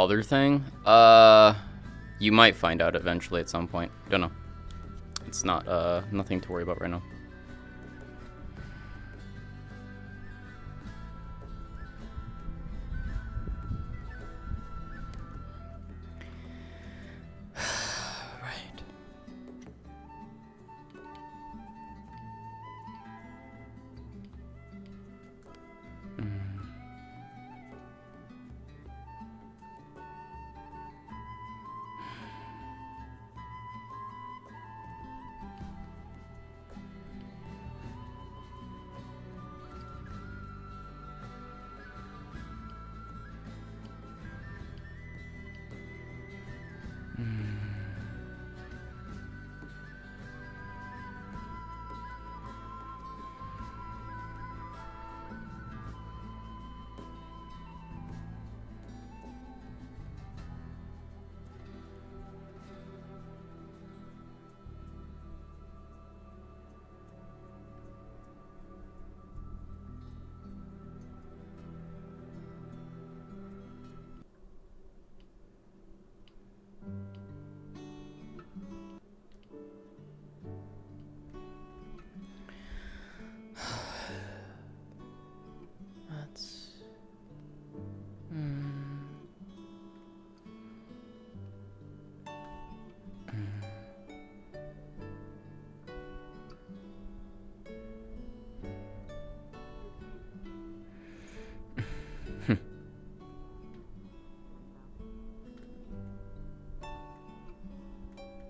other thing? You might find out eventually at some point. Don't know. It's not, nothing to worry about right now. Right. That's...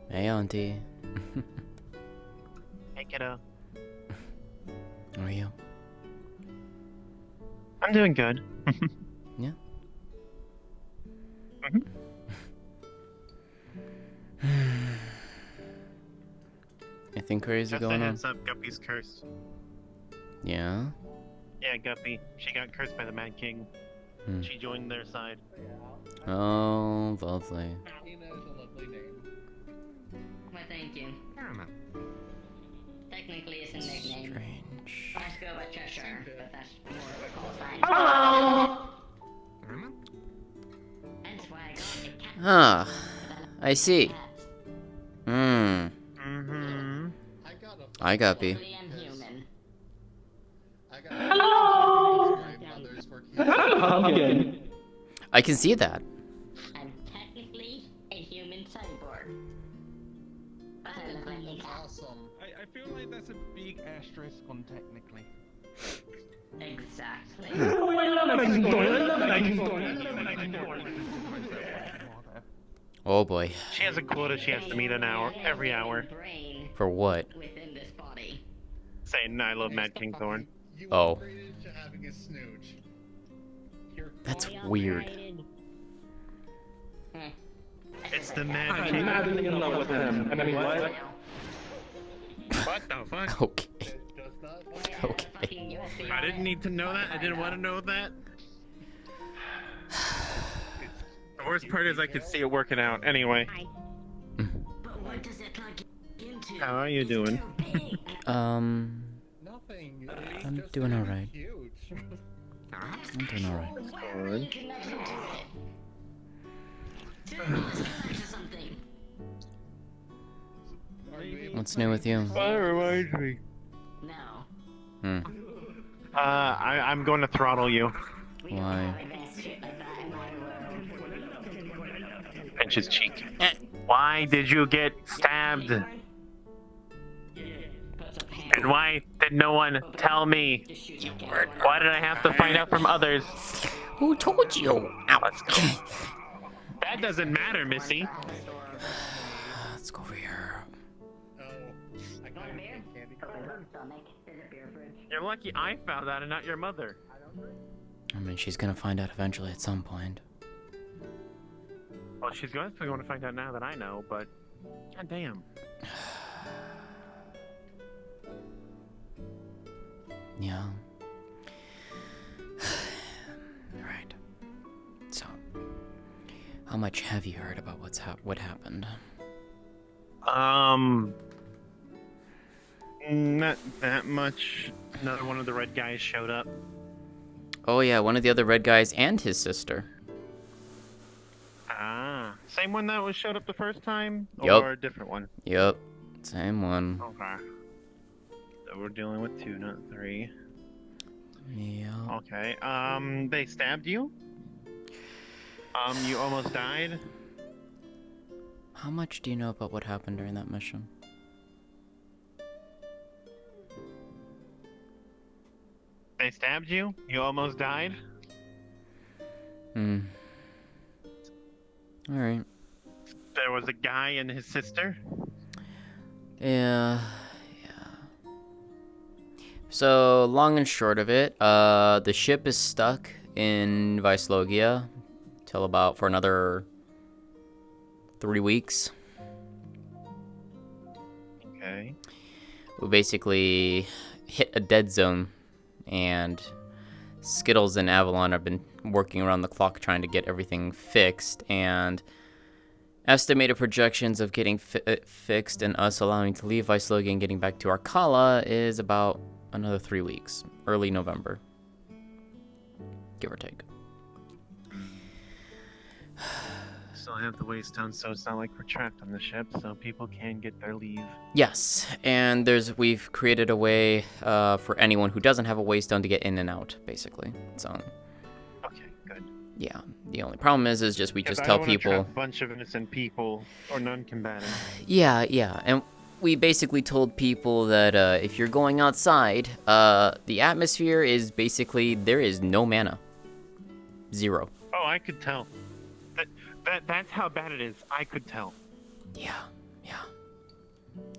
Hey, Auntie. Hey, kiddo. How are you? I'm doing good. Yeah? Mhm. Anything crazy Just a going on? heads up, Guppy's cursed. Yeah? Yeah, Guppy. She got cursed by the Mad King. She joined their side. Oh, lovely. Tina is a lovely name. Why, thank you. Technically, it's a nickname. Strange. I just go by Cheshire, but that's more of a call sign. Hello! That's why I got a cat. Ah, I see. Mm-hmm. I got Guppy. Totally unhuman. Hello! My mother's working. Pumpkin. I can see that. I'm technically a human cyborg. But I look like a cat. Awesome. I feel like that's a big asterisk on technically. Exactly. Oh boy. She has a quota she has to meet an hour, every hour. Brain For what? within this body. Saying, I love Mad King Thorn. You Oh. upgraded to having a snooch. You're That's Fully weird. upgraded. Hmm. It's the Mad I'm King. madly in love with him. I mean, what? What the fuck? Okay. It does not. Okay. I didn't need to know that. I didn't want to know that. The worst part is I could see it working out. Anyway, But what does it plug into? how are you doing? Nothing. I'm Just doing very alright. Huge. I'm doing alright. Where are you connected to it? Dude, let's connect to something. Are you able What's to new with you? That reminds me. No. Hmm. I'm going to throttle you. We don't Why? have advanced shit like that in my world. Pinch his cheek. Why did you get stabbed? And why did no one tell me? Why did I have to find out from others? Who told you? Ow. Let's go. That doesn't matter, Missy. Let's go over here. Oh, I Want a can't beer? get candy Okay, corn. stomach. There's a beer fridge. You're lucky I found that and not your mother. I mean, she's gonna find out eventually at some point. Well, she's going to find out now that I know, but god damn. Yeah. Alright. So, how much have you heard about what happened? Not that much. Another one of the red guys showed up. Oh yeah, one of the other red guys and his sister. Same one that was showed up the first time, Yup. or a different one? Yep. Same one. Okay. So we're dealing with 2, not 3. Yeah. Okay. They stabbed you. You almost died. How much do you know about what happened during that mission? They stabbed you. You almost died. Hmm. Alright. There was a guy and his sister. Yeah. Yeah. So, long and short of it, the ship is stuck in Logia till about for another 3 weeks. Okay. We basically hit a dead zone, and Skittles and Avalon have been working around the clock trying to get everything fixed, and estimated projections of getting fixed and us allowing to leave Logia and getting back to Arcala is about another 3 weeks, early November, give or take. Still have the waste done, so it's not like we're trapped on the ship, so people can get their leave. Yes, and we've created a way for anyone who doesn't have a waystone to get in and out, basically. So, Okay, good. yeah. The only problem is just we just I tell don't wanna people. trap a bunch of innocent people or non-combatant. Yeah, and we basically told people that if you're going outside, the atmosphere is basically there is no mana, 0. Oh, I could tell. That's how bad it is. I could tell. Yeah.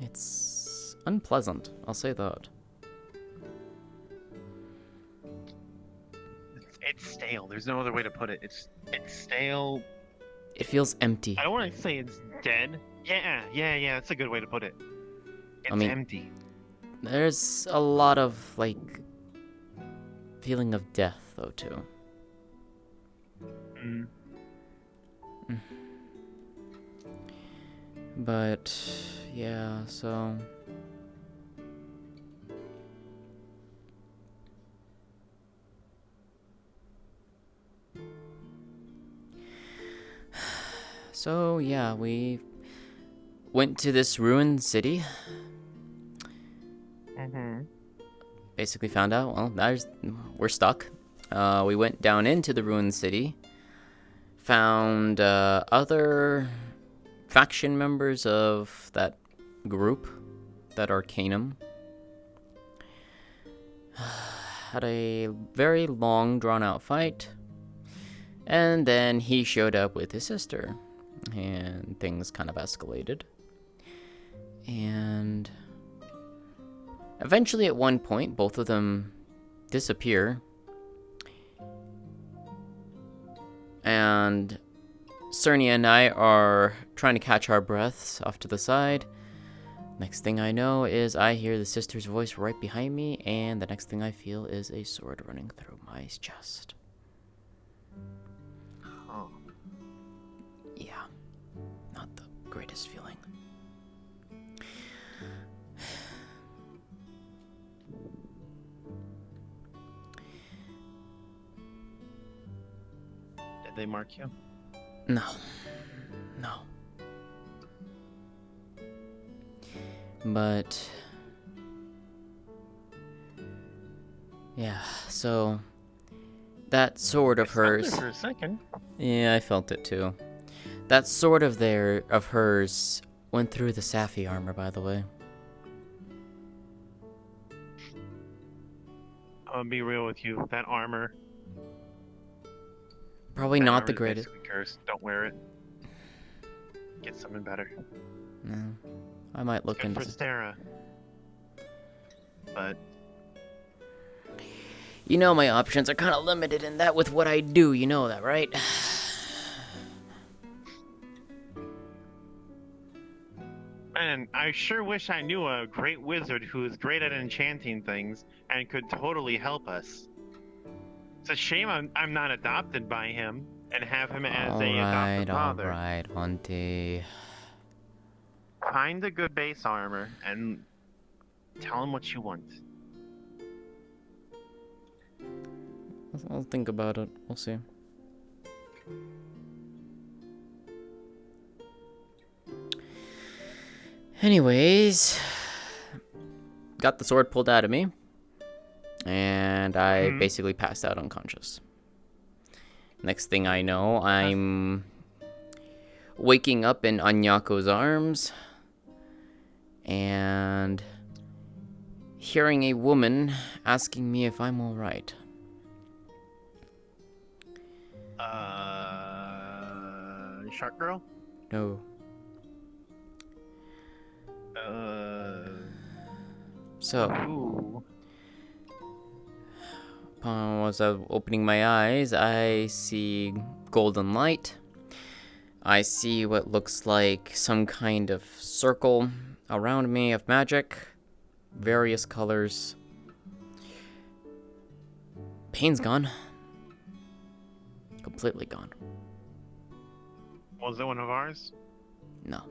It's unpleasant, I'll say that. It's stale. There's no other way to put it. It's stale. It feels empty. I don't want to say it's dead. Yeah. That's a good way to put it. It's empty. There's a lot of, like, feeling of death, though, too. But, yeah, so... So, yeah, we went to this ruined city. Basically found out, well, we're stuck. We went down into the ruined city. Found other faction members of that group, that Arcanum. Had a very long, drawn-out fight. And then he showed up with his sister. And things kind of escalated. And eventually, at one point, both of them disappear. And Cernia and I are trying to catch our breaths off to the side. Next thing I know is I hear the sister's voice right behind me, and the next thing I feel is a sword running through my chest. Oh. Yeah, not the greatest feeling. Did they mark you? No. But yeah, so that sword of hers. For a second. Yeah, I felt it too. That sword of hers went through the Safi armor, by the way. I'm gonna be real with you. That armor. Probably that not the armor's greatest. basically cursed. Don't wear it. Get something better. No, I might look Good into. for Stara. But you know, my options are kind of limited in that with what I do. You know that, right? man, I sure wish I knew a great wizard who is great at enchanting things and could totally help us. It's a shame I'm not adopted by him and have him as a adopted father. Alright, Auntie. Find a good base armor and tell him what you want. I'll think about it. We'll see. Anyways, got the sword pulled out of me, and I basically passed out unconscious. Next thing I know, I'm waking up in Anyako's arms and hearing a woman asking me if I'm alright. Shark girl? No. So, Ooh. as I was opening my eyes, I see golden light. I see what looks like some kind of circle around me of magic, various colors. Pain's gone. Completely gone. Was it one of ours? No.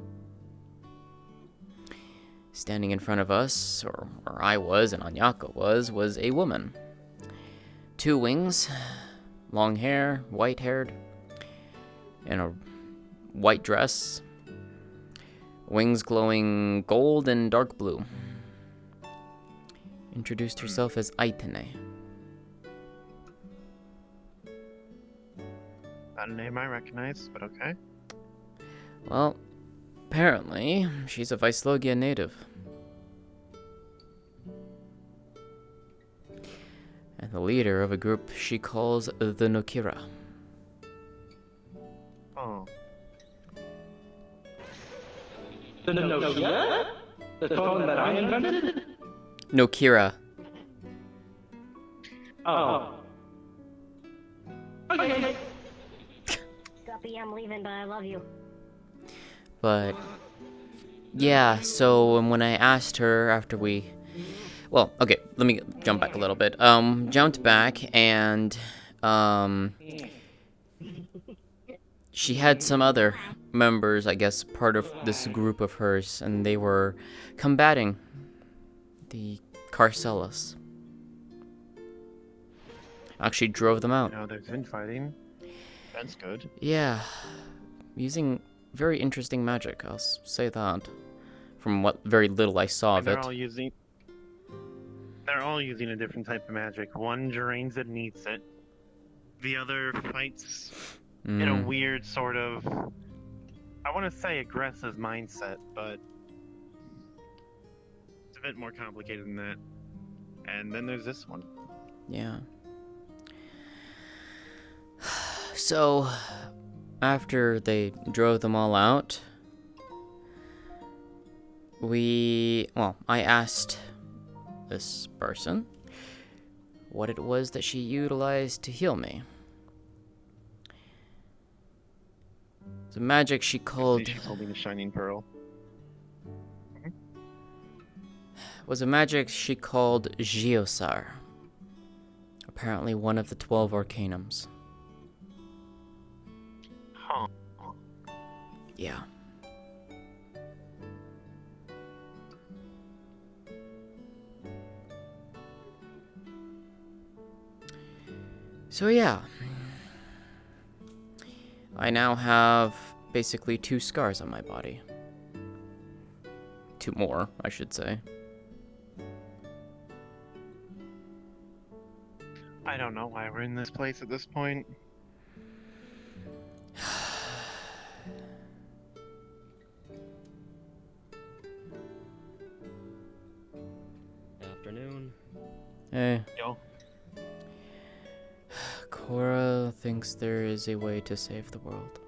Standing in front of us, or where I was and Anyako was a woman. 2 wings, long hair, white-haired, in a white dress, wings glowing gold and dark blue. Introduced herself as Aitene. Not a name I recognize, but okay. Well, apparently, she's a Vaislogia native. And the leader of a group she calls the Nokira. Oh. The Nokia? The phone that I invented? Nokira. Oh. Okay. Guppy, I'm leaving, but I love you. But, yeah, so when I asked her after we... Well, okay, let me jump back a little bit. Jumped back and, she had some other members, I guess, part of this group of hers, and they were combating the Carcelas. Actually drove them out. You know, there's infighting. That's good. Yeah, using very interesting magic, I'll say that. From what very little I saw of They're it. They're all using a different type of magic. One drains it and eats it. The other fights in a weird sort of, I want to say aggressive mindset, but it's a bit more complicated than that. And then there's this one. Yeah. So, after they drove them all out, I asked this person what it was that she utilized to heal me. It's a magic she called... She's holding a shining pearl. was a magic she called Geosar. Apparently one of the 12 Arcanums. Huh. Yeah. So yeah. I now have basically 2 scars on my body. 2 more, I should say. I don't know why we're in this place at this point. Afternoon. Hey. Yo. Cora thinks there is a way to save the world.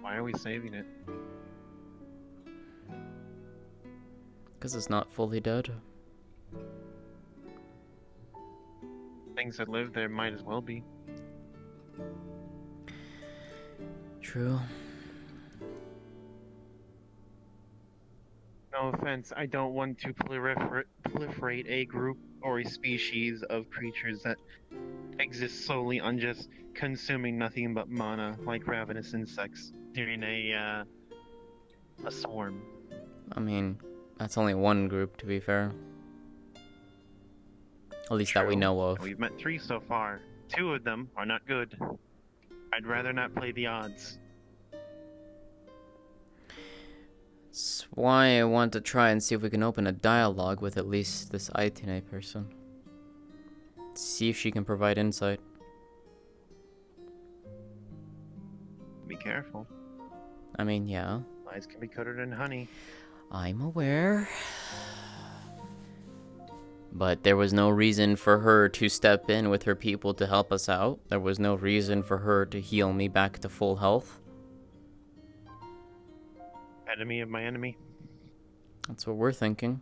Why are we saving it? Because it's not fully dead. Things that live there might as well be. True. No offense, I don't want to proliferate a group or a species of creatures that exist solely on just consuming nothing but mana, like ravenous insects during a swarm. I mean, that's only one group, to be fair. At least that we True. know of. We've met 3 so far. 2 of them are not good. I'd rather not play the odds. why I want to try and see if we can open a dialogue with at least this Aitine person. See if she can provide insight. Be careful. I mean, yeah. Lies can be coated in honey. I'm aware. But there was no reason for her to step in with her people to help us out. There was no reason for her to heal me back to full health. Enemy of my enemy. That's what we're thinking.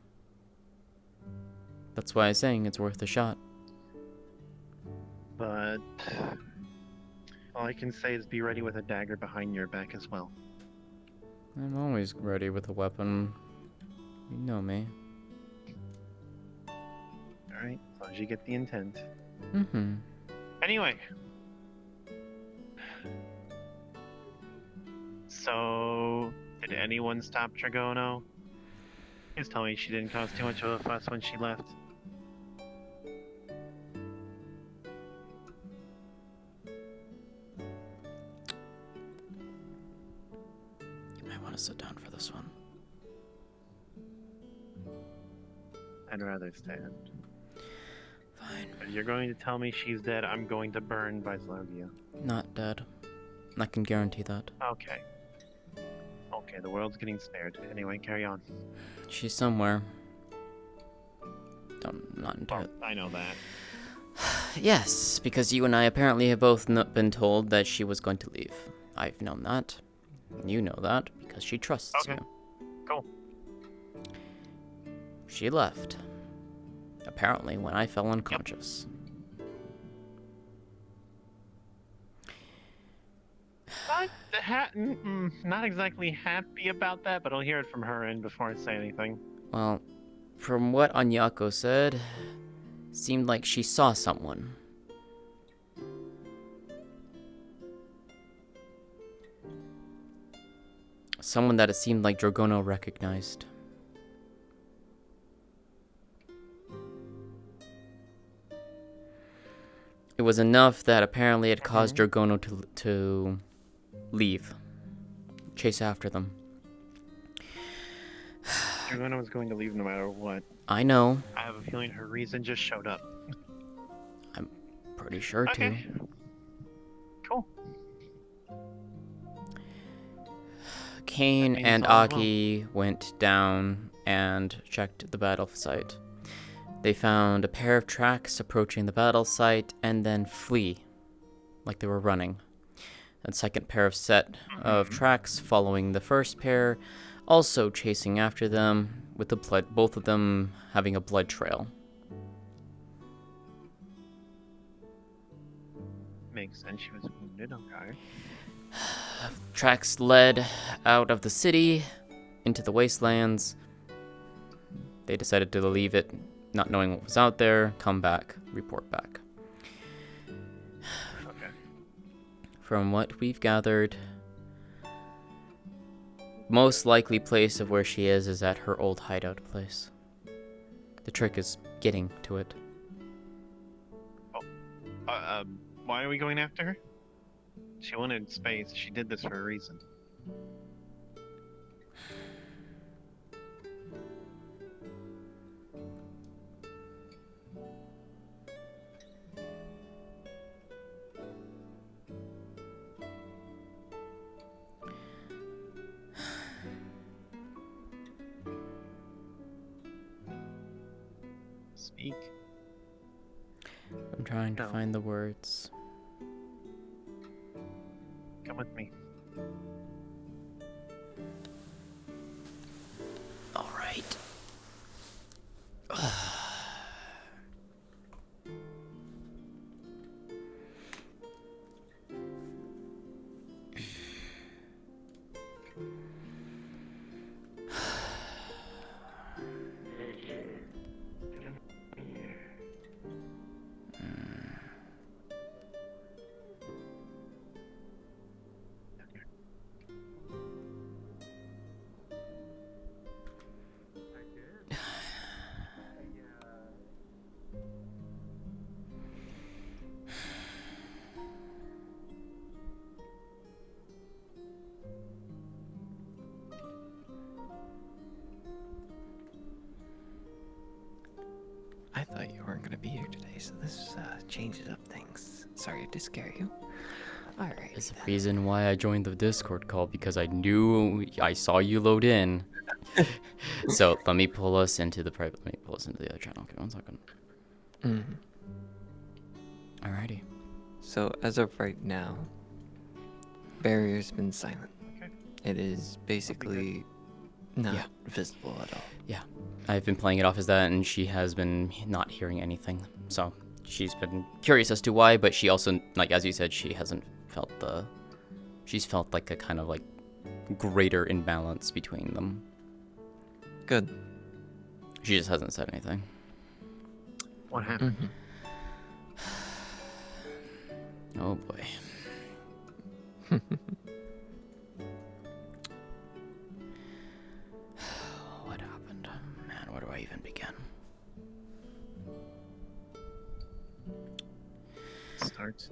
That's why I'm saying it's worth a shot. But all I can say is be ready with a dagger behind your back as well. I'm always ready with a weapon. You know me. Alright, as long as you get the intent. Mm-hmm. Anyway. So, did anyone stop Dragono? Please tell me she didn't cause too much of a fuss when she left. You might want to sit down for this one. I'd rather stand. Fine. If you're going to tell me she's dead, I'm going to burn Vislogia. Not dead. I can guarantee that. Okay. Okay, the world's getting spared. Anyway, carry on. She's somewhere. Not Well, entirely. I know that. Yes, because you and I apparently have both been told that she was going to leave. I've known that. You know that because she trusts Okay. you. Cool. She left. Apparently when I fell unconscious. Not exactly happy about that, but I'll hear it from her end before I say anything. Well, from what Anyako said, seemed like she saw someone. Someone that it seemed like Dragono recognized. It was enough that apparently it caused Dragono to leave. Chase after them. Dragono was going to leave no matter what. I know. I have a feeling her reason just showed up. I'm pretty sure too. Okay. Cool. Kane That means and all is well. Aki went down and checked the battle site. They found a pair of tracks approaching the battle site and then flee, like they were running. A second pair of set of tracks following the first pair, also chasing after them, with the both of them having a blood trail. Makes sense. She was wounded. Okay. Tracks led out of the city into the wastelands. They decided to leave it, not knowing what was out there, come back, report back. Okay. From what we've gathered, most likely place of where she is at her old hideout place. The trick is getting to it. Why are we going after her? She wanted space. She did this for a reason. Speak. I'm trying to No. find the words. Come with me. All right. weren't going to be here today, so this changes up things. Sorry to scare you. Alright. There's a reason why I joined the Discord call, because I knew I saw you load in. So let me pull us into the private. Let me pull us into the other channel. Okay, 1 second. Alrighty. So as of right now, barrier's been silent. Okay. It is basically not visible at all. Yeah, I've been playing it off as that, and she has been not hearing anything. So she's been curious as to why, but she also, like as you said, she hasn't felt she's felt like a kind of like greater imbalance between them. Good. She just hasn't said anything. What happened? Oh boy. What happened? Man, where do I even begin? Start.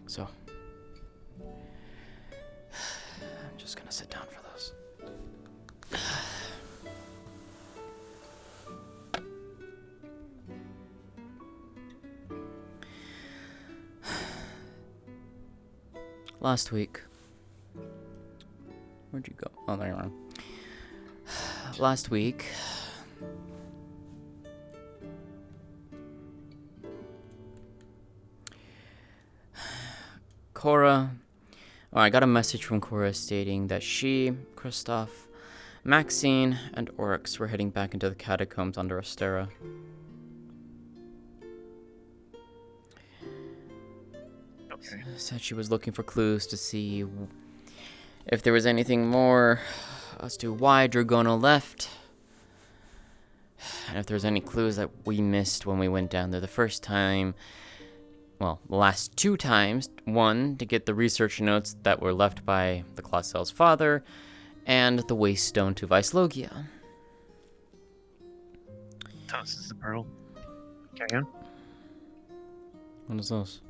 So, I'm just gonna sit down for this. Last week. Where'd you go? Oh, there you are. Last week. Cora. Oh, I got a message from Cora stating that she, Kristoff, Maxine, and Oryx were heading back into the catacombs under Astera. Okay. Said she was looking for clues to see if there was anything more as to why Dragona left. And if there's any clues that we missed when we went down there the first time. Well, the last 2 times. One, to get the research notes that were left by the Colossel's father, and the waste stone to Vicelogia. Tosses the pearl. Carry on. What is this?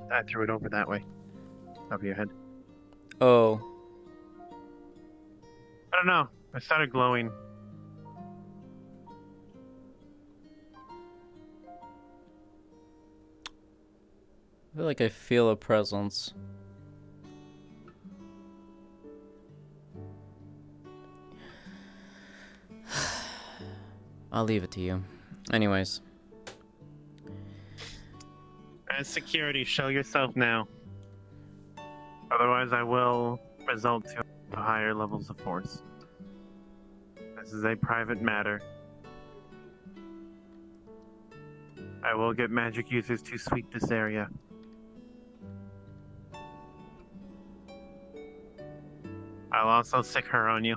I threw it over that way. Over your head. Oh. I don't know. I started glowing. I feel like I feel a presence. I'll leave it to you. Anyways. As security, show yourself now. Otherwise, I will result to higher levels of force. This is a private matter. I will get magic users to sweep this area. I'll also sick her on you.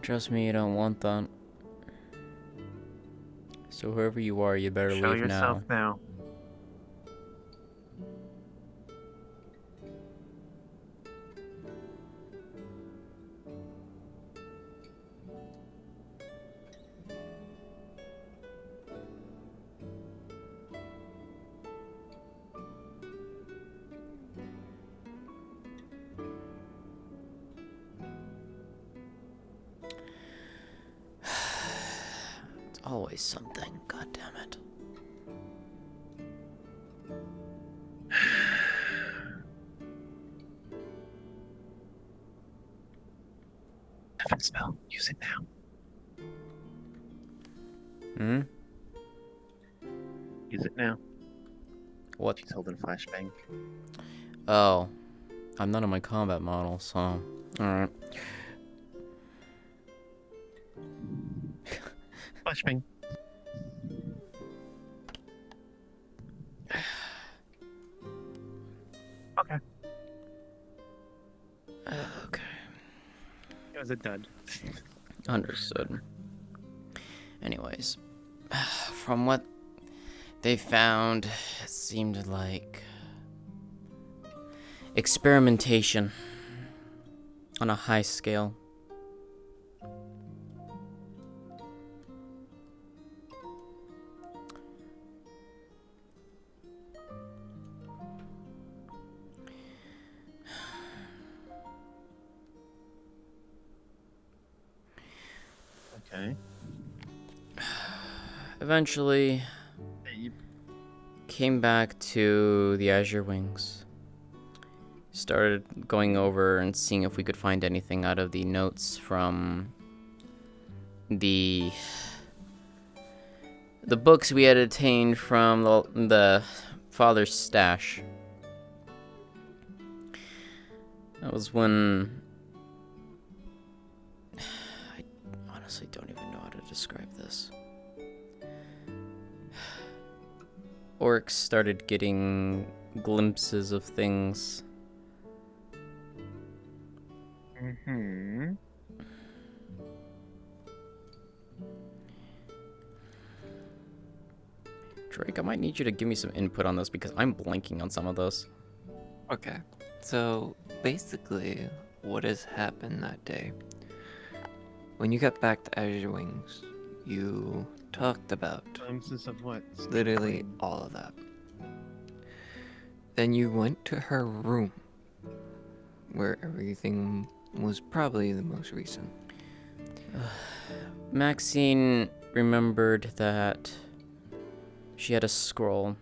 Trust me, you don't want that. So whoever you are, you better Show leave yourself now. now. It's always something, god damn it. Heaven spell. Use it now. Hmm? Use it now. What? She's holding a flashbang. Oh. I'm not on my combat model, so... Alright. Flashbang. Okay. Okay. It was a dud. Understood. Anyways, from what they found, it seemed like experimentation on a high scale. Okay. Eventually, came back to the Azure Wings. Started going over and seeing if we could find anything out of the notes from the books we had obtained from the father's stash. That was when I honestly don't even know how to describe this. Orcs started getting glimpses of things. Mm-hmm. Drake, I might need you to give me some input on this because I'm blanking on some of those. Okay. So basically, what has happened that day? When you got back to Azure Wings, you talked about Glimpses of what? literally all of that. Then you went to her room, where everything was probably the most recent. Maxine remembered that she had a scroll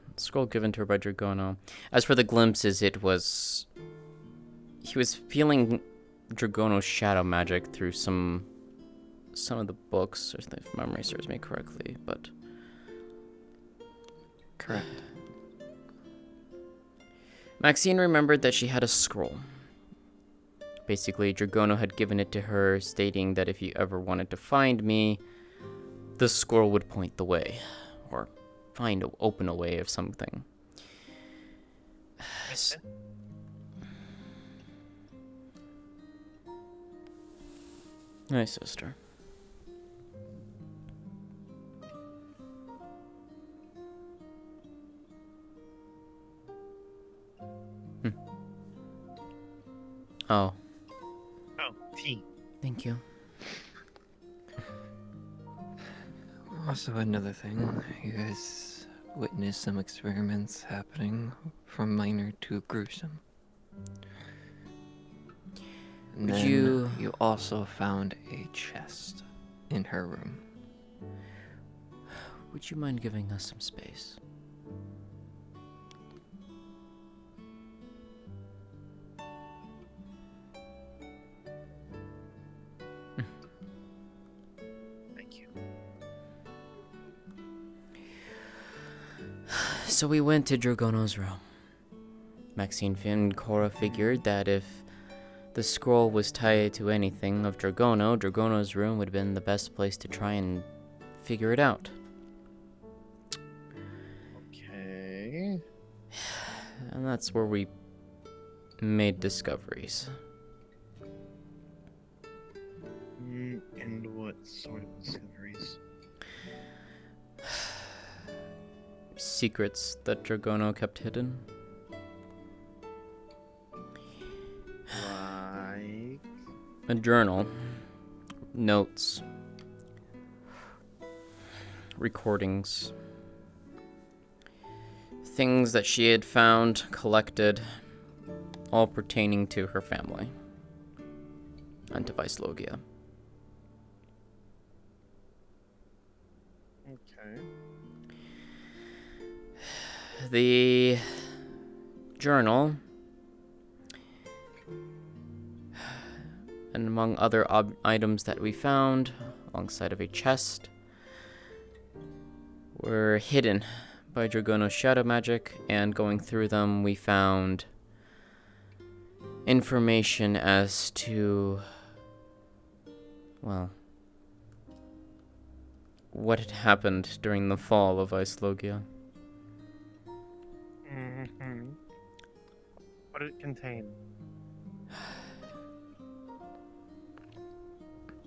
given to her by Dragono. As for the glimpses, he was feeling Dragono's shadow magic through some of the books, if memory serves me correctly, but... Correct. Maxine remembered that she had a scroll. Basically, Dragono had given it to her, stating that if you ever wanted to find me, the scroll would point the way, or open a way of something. My sister. Oh. Oh, tea. Thank you. Also, another thing, you guys witnessed some experiments happening from minor to gruesome. And Would then you also found a chest in her room. Would you mind giving us some space? Thank you. So we went to Dragono's room. Maxine and Cora figured that if the scroll was tied to anything of Dragono's room would have been the best place to try and figure it out. Okay. And that's where we made discoveries. And what sort of discoveries? Secrets that Dragono kept hidden. Like... A journal. Notes. Recordings. Things that she had found, collected, all pertaining to her family. And to Logia. Okay. The journal, and among other items that we found, alongside of a chest, were hidden by Dragono's shadow magic, and going through them we found information as to, well, what had happened during the fall of Logia. Mm-hmm. What did it contain?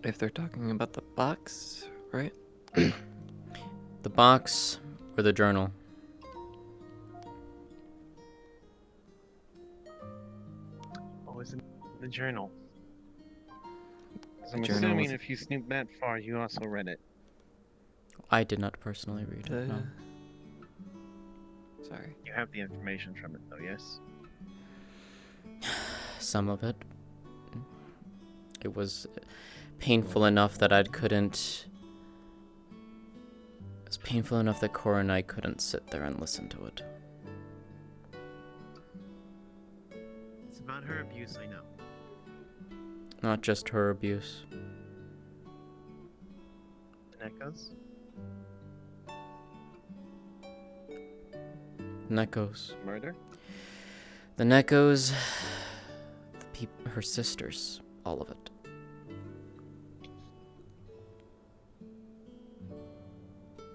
If they're talking about the box, right? The box or the journal? What was in the journal? 'Cause The I'm journal assuming was- if you snooped that far, you also read it. I did not personally read it, no. Sorry. You have the information from it, though, yes? Some of it. It was painful enough that I couldn't painful enough that Cora and I couldn't sit there and listen to it. It's about her abuse, I know. Not just her abuse. And echoes? Neko's. Murder? The Neko's, her sisters, all of it.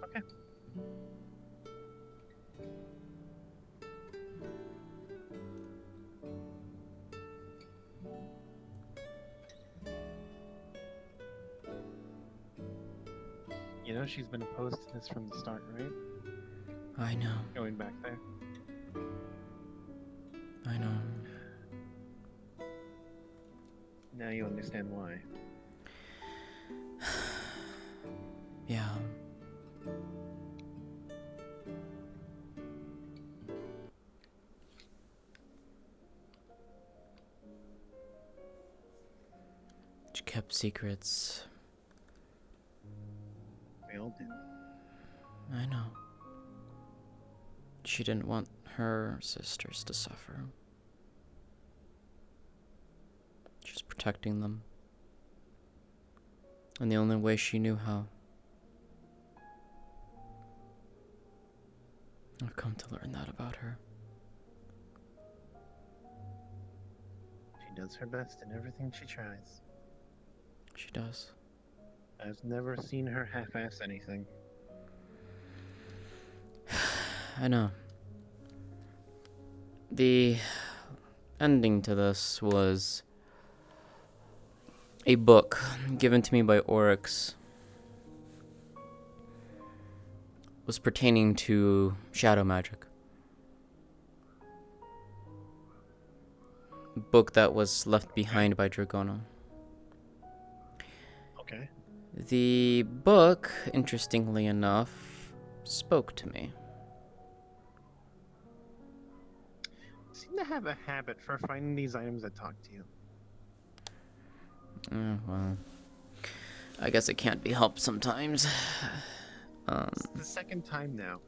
Okay. You know she's been opposed to this from the start, right? I know. Going back there. I know. Now you understand why. Yeah. She kept secrets. We all did. I know. She didn't want her sisters to suffer. She's protecting them. In the only way she knew how. I've come to learn that about her. She does her best in everything she tries. She does. I've never seen her half-ass anything. I know. The ending to this was a book given to me by Oryx. Was pertaining to shadow magic. A book that was left behind by Dragono. Okay. The book, interestingly enough, spoke to me. You seem to have a habit for finding these items that talk to you. Well, I guess it can't be helped sometimes. It's the second time now.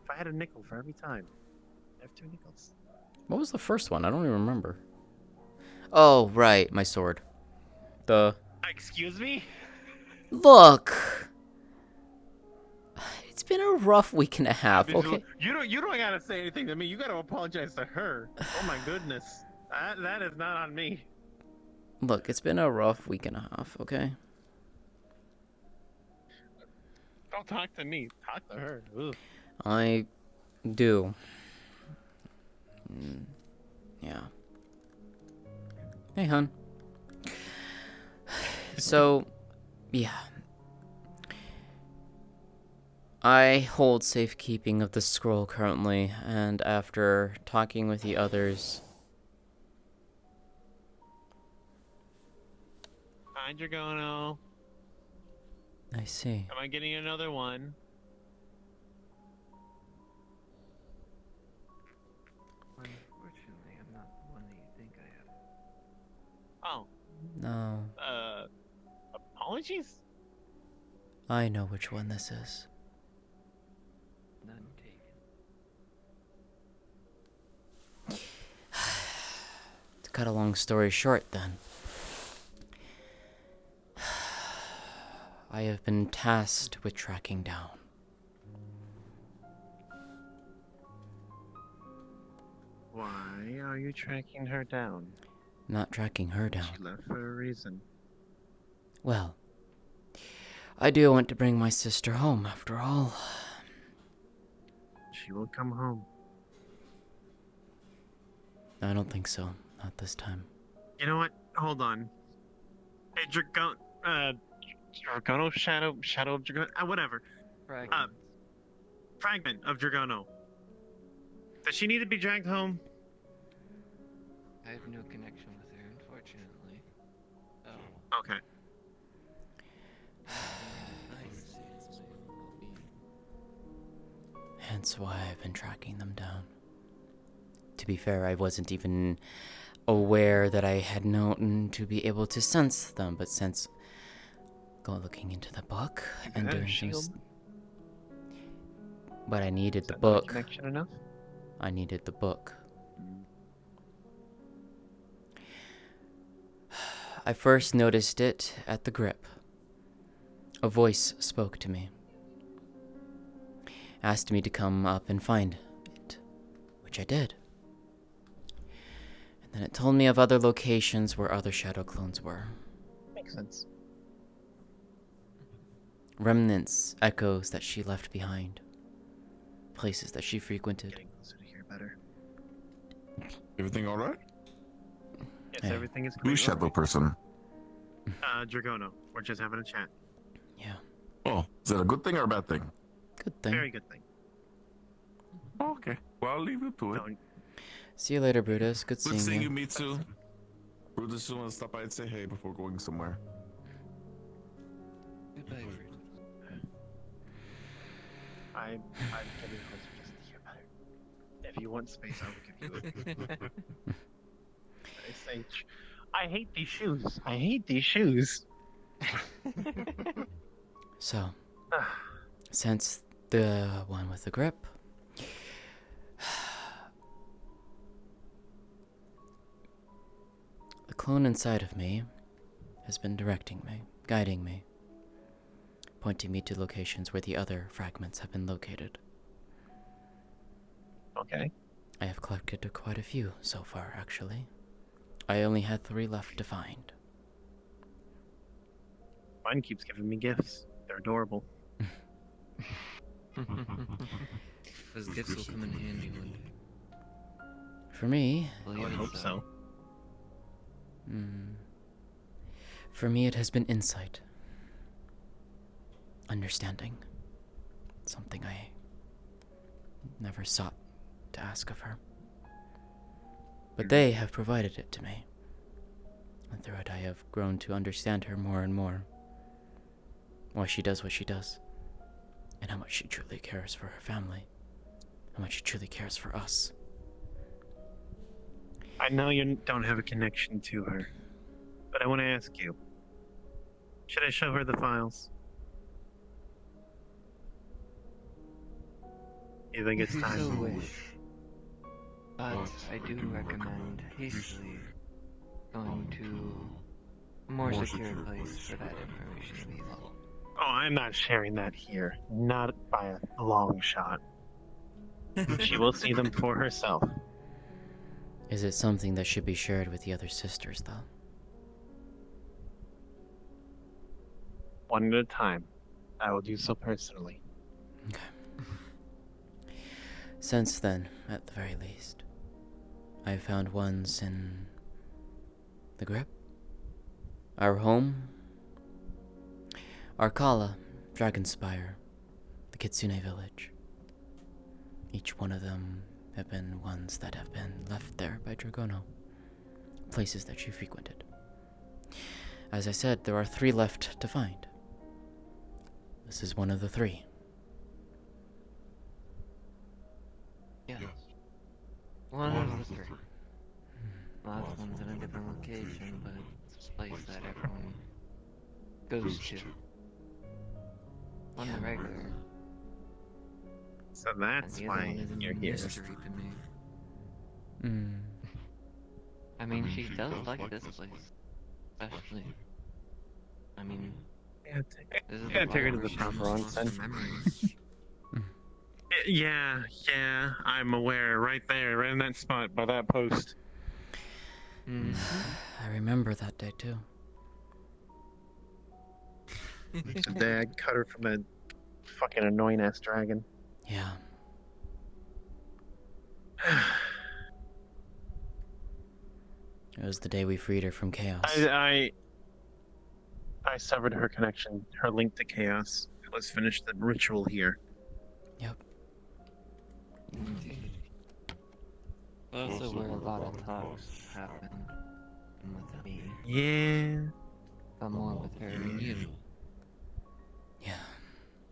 If I had a nickel for every time, I have 2 nickels. What was the first one? I don't even remember. Oh, right, my sword. Excuse me? Look! It's been a rough week and a half, okay? You don't gotta say anything to me. You gotta apologize to her. Oh my goodness. That is not on me. Look, it's been a rough week and a half, okay? Don't talk to me. Talk to her. Ugh. I do. Yeah. Hey, hon. So, yeah. I hold safekeeping of the scroll currently, and after talking with the others... Hi, Dragono. I see. Am I getting another one? Unfortunately, I'm not the one that you think I am. Oh, No. Apologies? I know which one this is. None taken. To cut a long story short, then. I have been tasked with tracking down. Why are you tracking her down? Not tracking her down. She left for a reason. Well, I do want to bring my sister home, after all. She will come home. I don't think so. Not this time. You know what? Hold on. Hey, Dragono, Shadow of Dragono, whatever. Fragment of Dragono. Does she need to be dragged home? I have no connection with her, unfortunately. Oh. Okay. Hence why I've been tracking them down. To be fair, I wasn't even aware that I had known to be able to sense them, but since looking into the book and doing some... But I needed Is the that not a book. connection enough? I needed the book. I first noticed it at the grip. A voice spoke to me. Asked me to come up and find it, which I did. And then it told me of other locations where other shadow clones were. Makes sense. Remnants, echoes that she left behind. Places that she frequented. Getting closer to hear better. Everything all right? Yes, Hey. everything is coming. Who's shadow person? Dragono. We're just having a chat. Yeah, Oh, is that a good thing or a bad thing? good thing. Very good thing. Oh, okay. Well, I'll leave you to it. Don't. See you later, Brutus. Good Good seeing you, seeing you. Mitsu. Brutus, just want to stop by and say hey before going somewhere. Goodbye, Brutus. I'm getting closer just to hear better. If you want space, I will give you it. I say, I hate these shoes. I hate these shoes. So, since the one with the grip, the clone inside of me has been directing me, guiding me, pointing me to locations where the other fragments have been located. Okay. I have collected quite a few so far, actually. I only had 3 left to find. Mine keeps giving me gifts. They're adorable. Those gifts will come in handy one day. For me, I would hope so. for me it has been insight. Understanding. Something I never sought to ask of her. But they have provided it to me. And through it I have grown to understand her more and more. Why she does what she does. And how much she truly cares for her family. How much she truly cares for us. I know you don't have a connection to her, but I want to ask you. Should I show her the files? You think it's If you time? so wish. But I do recommend hastily going to a more secure place for that information to be held. Oh, I'm not sharing that here. Not by a long shot. She will see them for herself. Is it something that should be shared with the other sisters, though? One at a time. I will do so personally. Since then, at the very least, I found ones in the grip, our home, Arkala, Dragonspire, the Kitsune village. Each one of them have been ones that have been left there by Dragono, places that she frequented. As I said, there are 3 left to find. This is one of the 3. Yes. One of the 3. Last one's in a different location, but it's a place that everyone goes to. On the regular. So And that's the other why one is a you're here. mystery to me. I mean, she does like this place. Especially. I mean, Yeah, this is gotta the take her part to where the she proper most wants onsen. memories. Yeah, I'm aware. Right there, right in that spot by that post. I remember that day too. The dad cut her from that fucking annoying ass dragon. Yeah. It was the day we freed her from chaos. I severed her connection, her link to chaos. Let's finish the ritual here. Yep. Indeed. Also where a lot of talks happen with me, Yeah. but more with her and you. Yeah.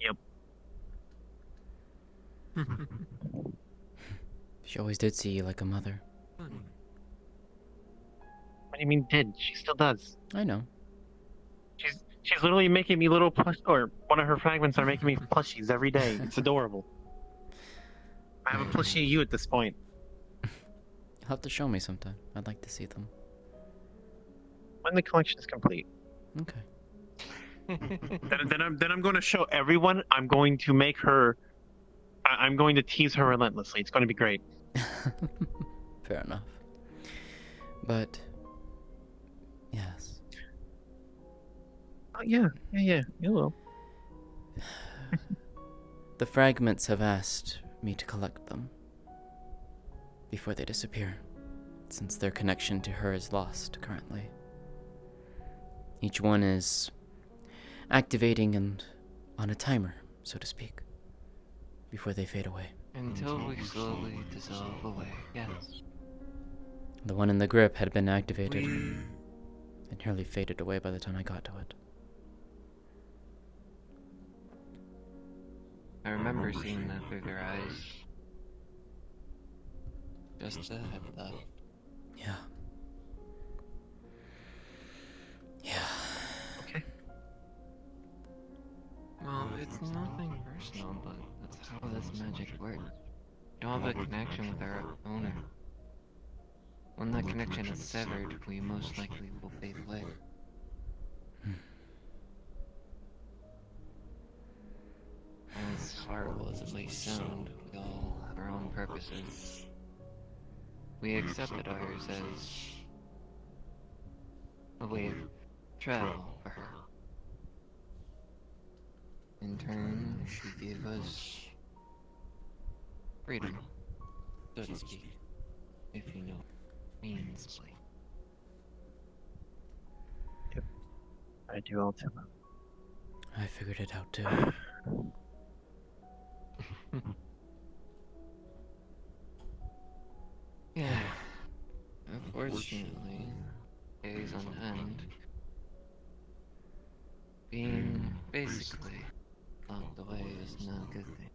Yep. She always did see you like a mother. What do you mean did? She still does. I know. She's literally making me little plush, or one of her fragments are making me plushies every day. It's adorable. have a plushie of you at this point. You'll have to show me sometime. I'd like to see them. When the collection is complete. Okay. Then I'm going to show everyone. I'm going to make her. I'm going to tease her relentlessly. It's going to be great. Fair enough. But yes. Oh, yeah, you will. The fragments have asked me to collect them before they disappear, since their connection to her is lost currently. Each one is activating and on a timer, so to speak, before they fade away. Until we slowly dissolve away, yes. The one in the grip had been activated and nearly faded away by the time I got to it. I remember seeing that through their eyes. Just a head up. Yeah. Yeah. Okay. Well, it's nothing personal, but that's how this magic works. You don't have a connection with our owner. When that connection is severed, we most likely will fade away. As horrible as it may sound, we all have our own purposes. We accepted ours as a way of travel for her. In turn, she gave us freedom, so to speak, if you know what it means, please. Yep, I do ultimately. I figured it out too. Yeah. Unfortunately, days on end, being basically locked away is not a good thing.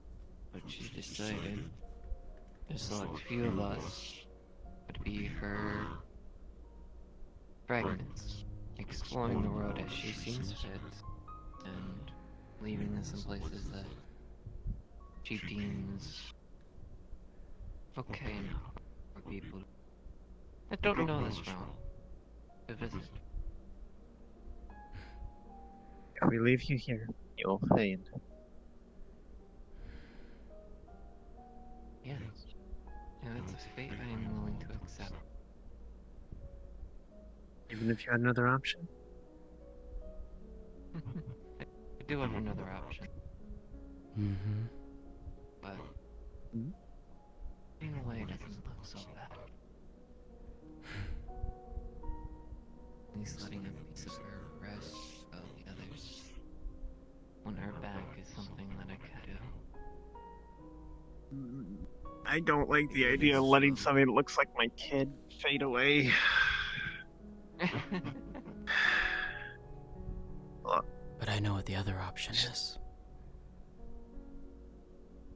But she decided to select few of us would be her fragments, exploring the world as she seems fit, and leaving us in places that she deems okay enough for people that don't know this realm to visit. If we leave you here, you'll fade. Yes. And it's a fate I am willing to accept. Even if you had another option? I do have another option, Mm-hmm. but being away doesn't look so bad. At least letting a piece of her rest while the others on her back is something that I could do. I don't like the idea of letting something that looks like my kid fade away. But I know what the other option is.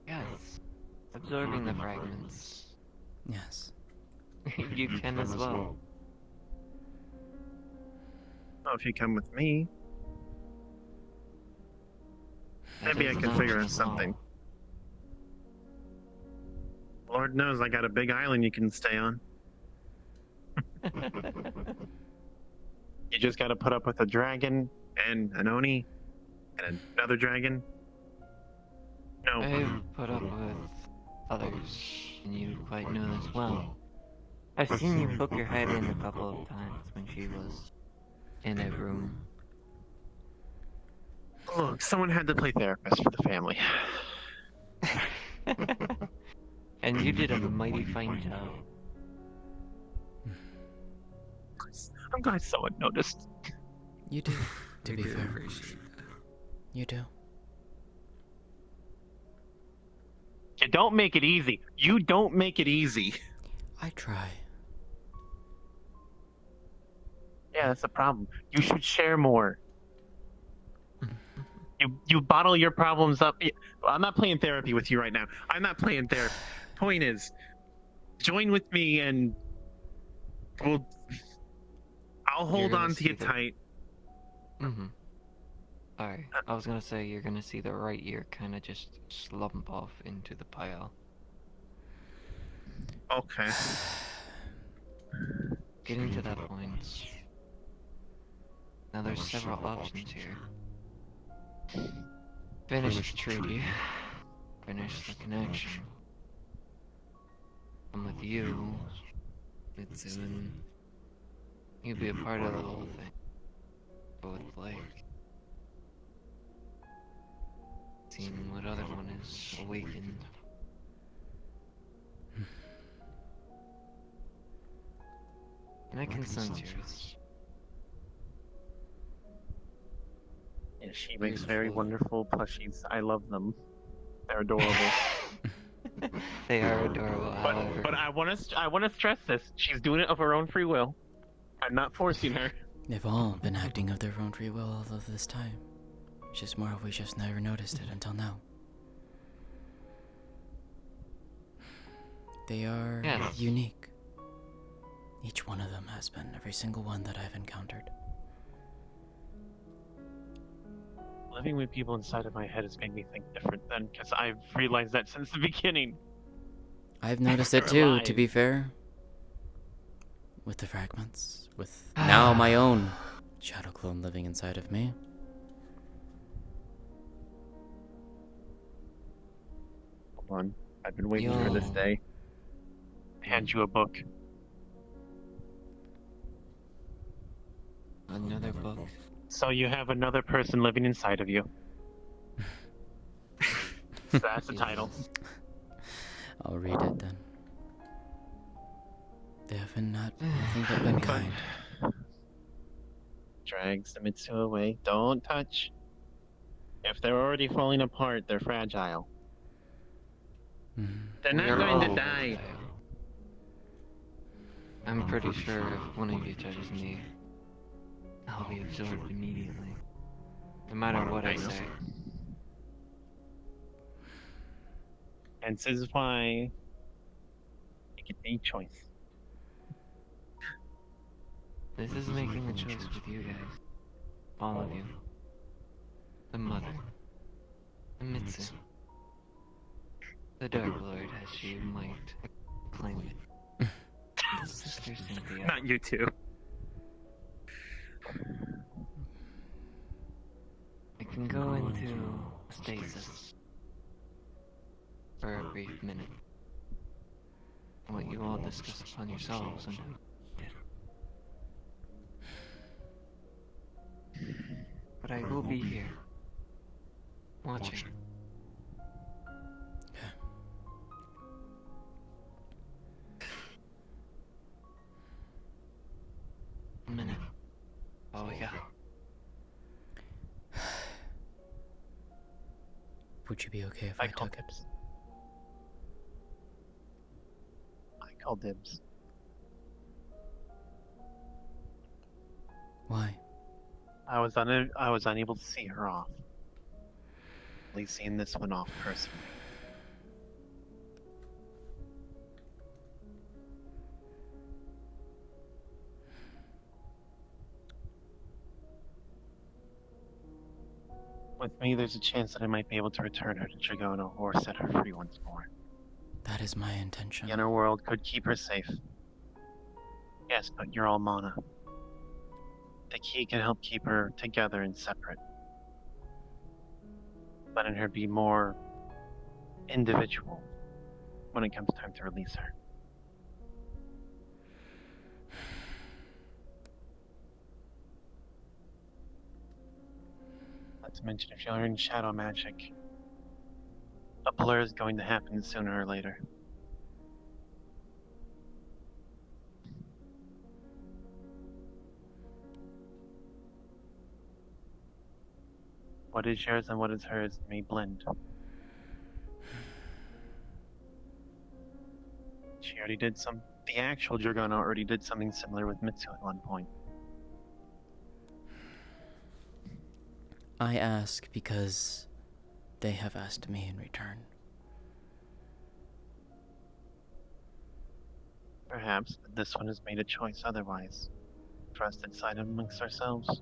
Yes. Absorbing the fragments. Yes. You can as well. Well, if you come with me, That maybe I is can an figure option out as well. something. Lord knows I got a big island you can stay on. You just gotta put up with a dragon and an Oni and another dragon. No. I've put up with others, and you quite know this well. I've seen you poke your head in a couple of times when she was in a room. Look, someone had to play therapist for the family. And you did a mighty fine job. I'm glad someone noticed. You do, to be fair. You do. You don't make it easy. You don't make it easy. I try. Yeah, that's the problem. You should share more. You bottle your problems up. I'm not playing therapy with you right now. I'm not playing therapy. Point is, join with me and I'll hold gonna on to see you the- tight. Mm-hmm. Alright, I was gonna say you're gonna see the right ear kinda just slump off into the pile. Okay. Getting to that point. Now there's several options here. Finish the treaty. Finish the connection. I'm with you. Mitsu, and you'd be a part of the whole thing. But with Blake, seeing what other one is awakened. And I can sense yours. Yeah, she makes Beautiful. very wonderful plushies. I love them. They're adorable. They are adorable, but however. but I want to stress this. She's doing it of her own free will. I'm not forcing her. They've all been acting of their own free will all of this time. It's just more we just never noticed it until now. They are Yes. unique. Each one of them has been, every single one that I've encountered. Living with people inside of my head has made me think different then, because I've realized that since the beginning. I've noticed it They're too, alive. to be fair. With the fragments. With now my own shadow clone living inside of me. Hold on. I've been waiting for this day. Hand you a book. Another book. So you have another person living inside of you. So that's the title. I'll read it then. They haven't nothing but been kind. Drags the Mitsu away. Don't touch. If they're already falling apart, they're fragile. They're not We're going to all die. fragile. I'm pretty sure if one of you touches me, I'll be absorbed immediately. No matter what I say. And this is why you get a choice. This is making a choice with you guys. All of you. The mother. The Mitsu. The Dark Lord, as you might claim it. The sister Cynthia. Not you two. I can go into stasis for a brief minute. And let you all discuss upon yourselves and who did. But I will be here, watching. A minute. Oh yeah. Would you be okay if I I call took it? dibs. I call dibs. Why? I was unable to see her off. At least seeing this one off personally. With me, there's a chance that I might be able to return her to Dragono or set her free once more. That is my intention. The inner world could keep her safe. Yes, but you're all mana. The key can help keep her together and separate. Letting her be more individual when it comes time to release her. Not to mention, if you learn shadow magic, a blur is going to happen sooner or later. What is yours and what is hers may blend. She already did the actual Dragono already did something similar with Mitsu at one point. I ask because they have asked me in return. Perhaps, but this one has made a choice otherwise. For us to decide amongst ourselves.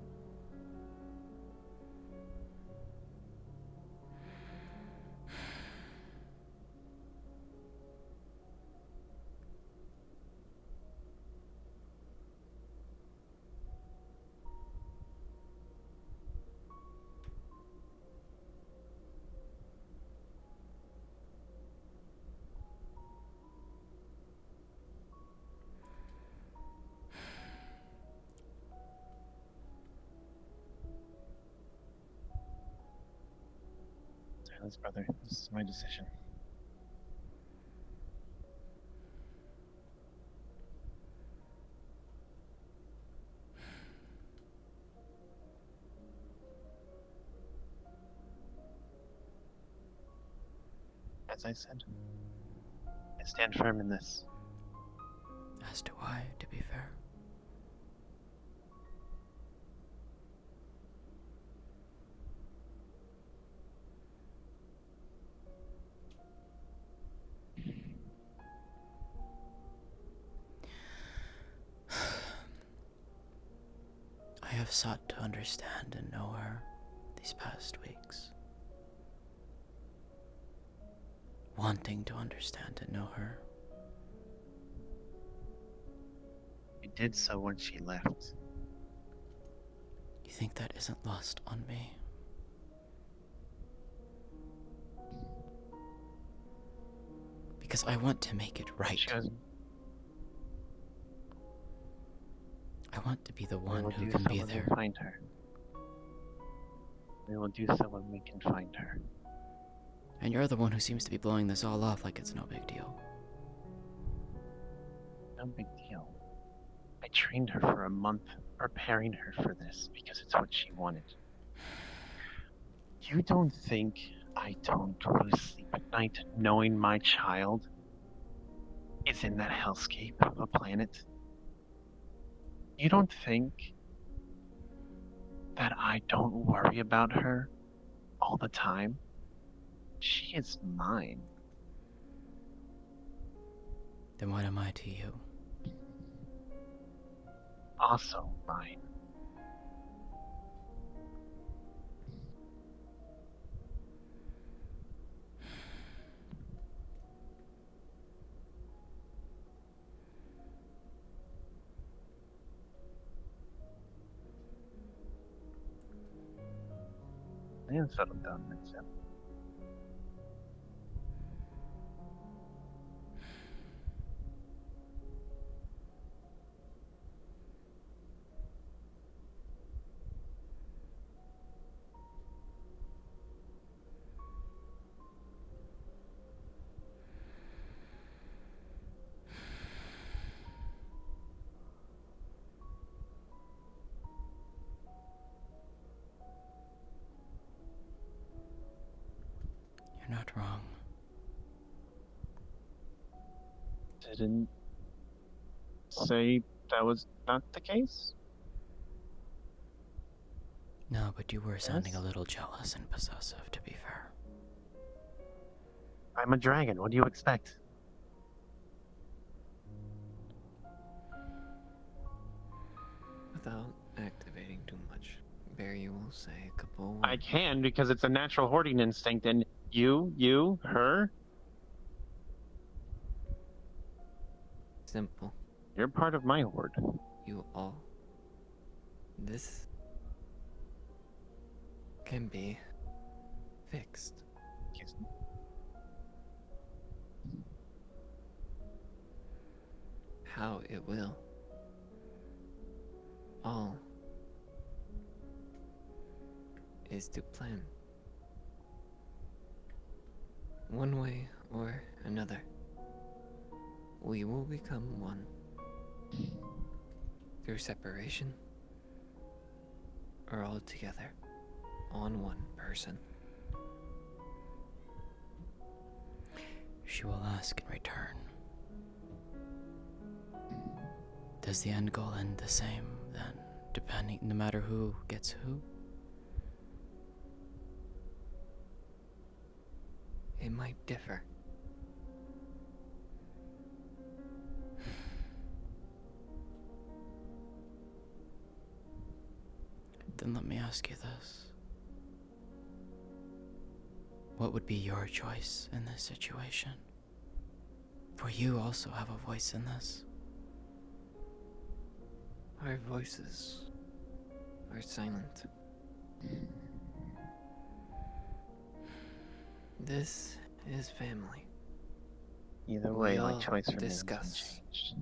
Kayla's brother. This is my decision. As I said, I stand firm in this. As do I, to be fair. I have sought to understand and know her these past weeks. Wanting to understand and know her. You did so when she left. You think that isn't lost on me? Because I want to make it right. She was, I want to be the we one will who do can so be when there. we find her. We will do so when we can find her. And you're the one who seems to be blowing this all off like it's no big deal. No big deal. I trained her for a month, preparing her for this because it's what she wanted. You don't think I don't go to sleep at night knowing my child is in that hellscape of a planet? You don't think that I don't worry about her all the time? She is mine. Then what am I to you? Also mine. I am settled down, Vincent. You're not wrong. Didn't say that was not the case? No, but you were sounding Yes? a little jealous and possessive, to be fair. I'm a dragon. What do you expect? Without activating too much, Barry will say a couple words. I can because it's a natural hoarding instinct, and you, her, Simple. you're part of my horde. You all. This can be fixed. Excuse me. How it will. All is to plan. One way or another, we will become one. Through separation, or all together on one person. She will ask in return. Does the end goal end the same, then, depending, no matter who gets who? It might differ. Then let me ask you this. What would be your choice in this situation? For you also have a voice in this. Our voices are silent. This is family. Either We way, my all choice remains discuss. unchanged.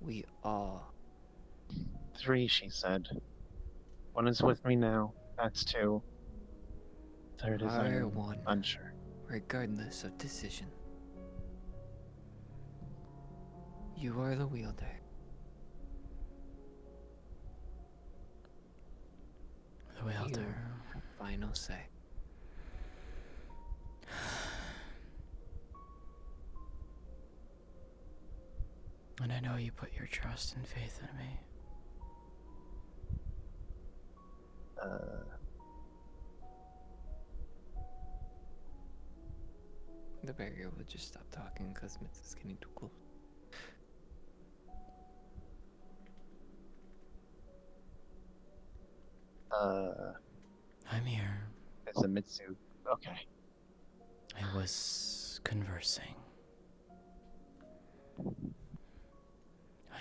We all. 3, she said. One is with me now. That's 2. third is I am R1. unsure. Regardless of decision. You are the wielder. The wielder. You have final say. And I know you put your trust and faith in me. The barrier will just stop talking because Mitz is getting too close. I'm here. It's a Mitsu. Okay. I was conversing.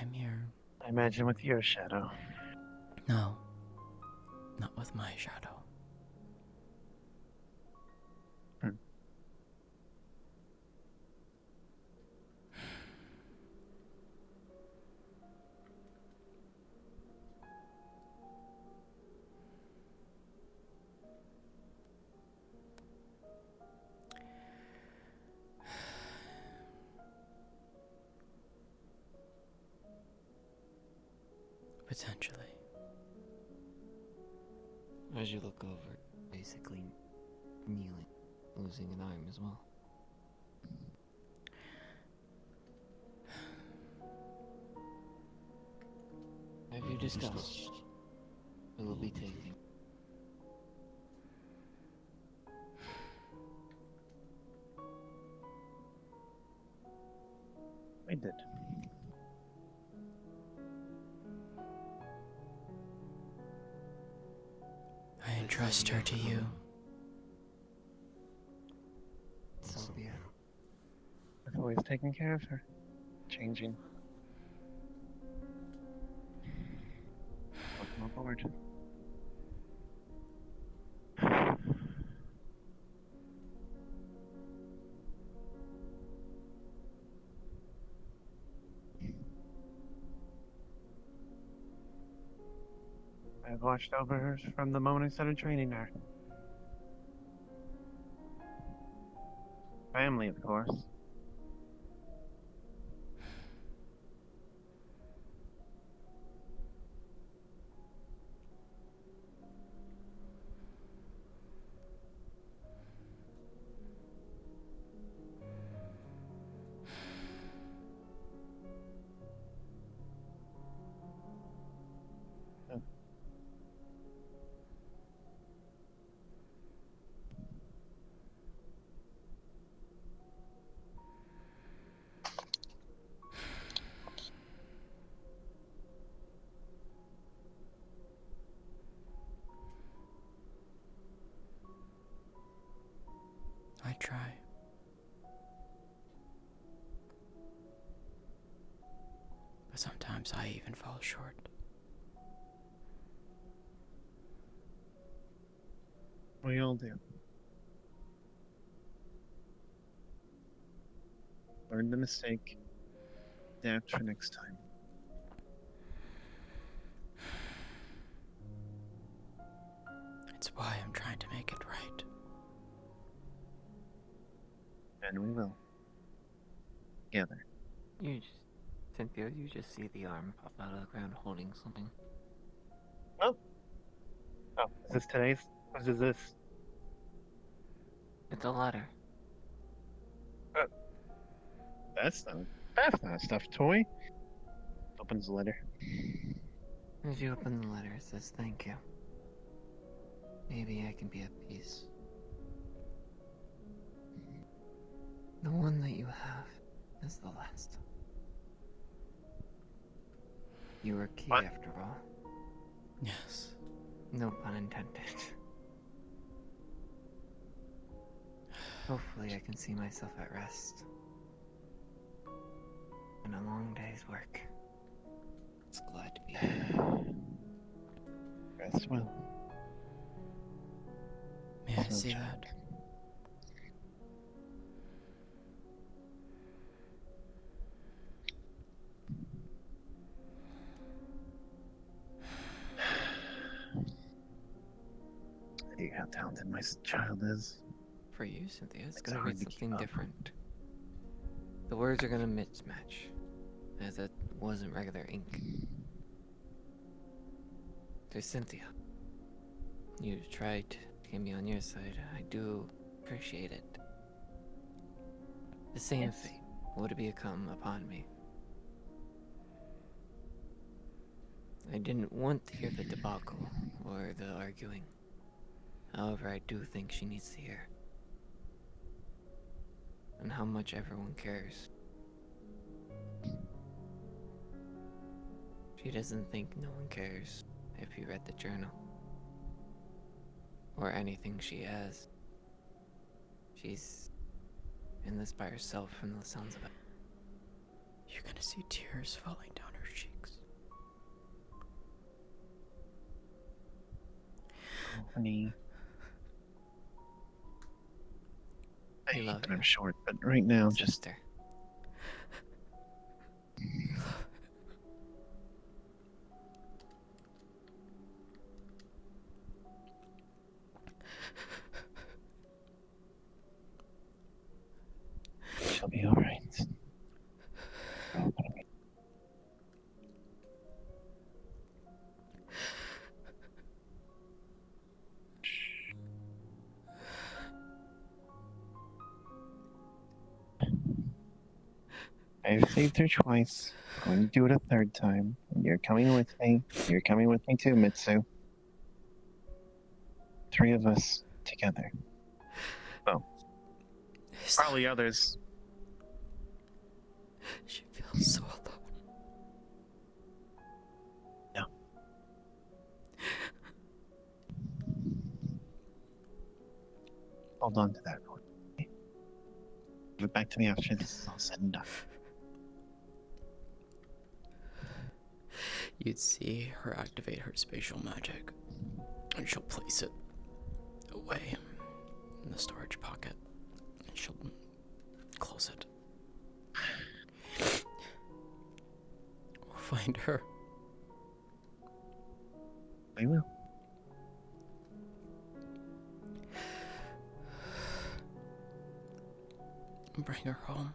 I'm here. I imagine with your shadow. No. Not with my shadow. Potentially. As you look over, basically kneeling, losing an arm as well. Have you discussed who will be taking? I did. I entrust her to you. So be it. I've always taken care of her. Changing. Welcome aboard. I've watched over her from the moment I started training her. Family, of course. I try. But sometimes I even fall short. We all do. Learn the mistake. Adapt for next time. It's why I'm trying to make it right. And we will. Together. Cynthia, you just see the arm pop out of the ground holding something. Oh, is this today's? What is this? It's a letter. That's not a stuffed toy. Opens the letter. As you open the letter, it says thank you. Maybe I can be at peace. The one that you have is the last. You were key What? after all. Yes. No pun intended. Hopefully I can see myself at rest. In a long day's work. It's glad to be here. Rest well. May I So see check. that? idea how talented my child is. For you, Cynthia, it's It's gonna hard read to keep something up. different. The words are gonna mismatch, as it wasn't regular ink. To Cynthia, you tried to get me on your side. I do appreciate it. The same fate would become upon me. I didn't want to hear the debacle or the arguing. However, I do think she needs to hear. And how much everyone cares. She doesn't think no one cares if you read the journal. Or anything she has. She's in this by herself from the sounds of it. You're gonna see tears falling down her cheeks. Honey. I I hate love that you. I'm short, but right now, just Sister. she'll be alright. I've saved her twice. I'm going to do it a third time. And you're coming with me. You're coming with me too, Mitsu. 3 of us together. Well, probably others. She feels so alone. Hold on to that one. Okay? Give it back to me after this is all said and done. You'd see her activate her spatial magic, and she'll place it away in the storage pocket, and she'll close it. We'll find her. We will. And bring her home.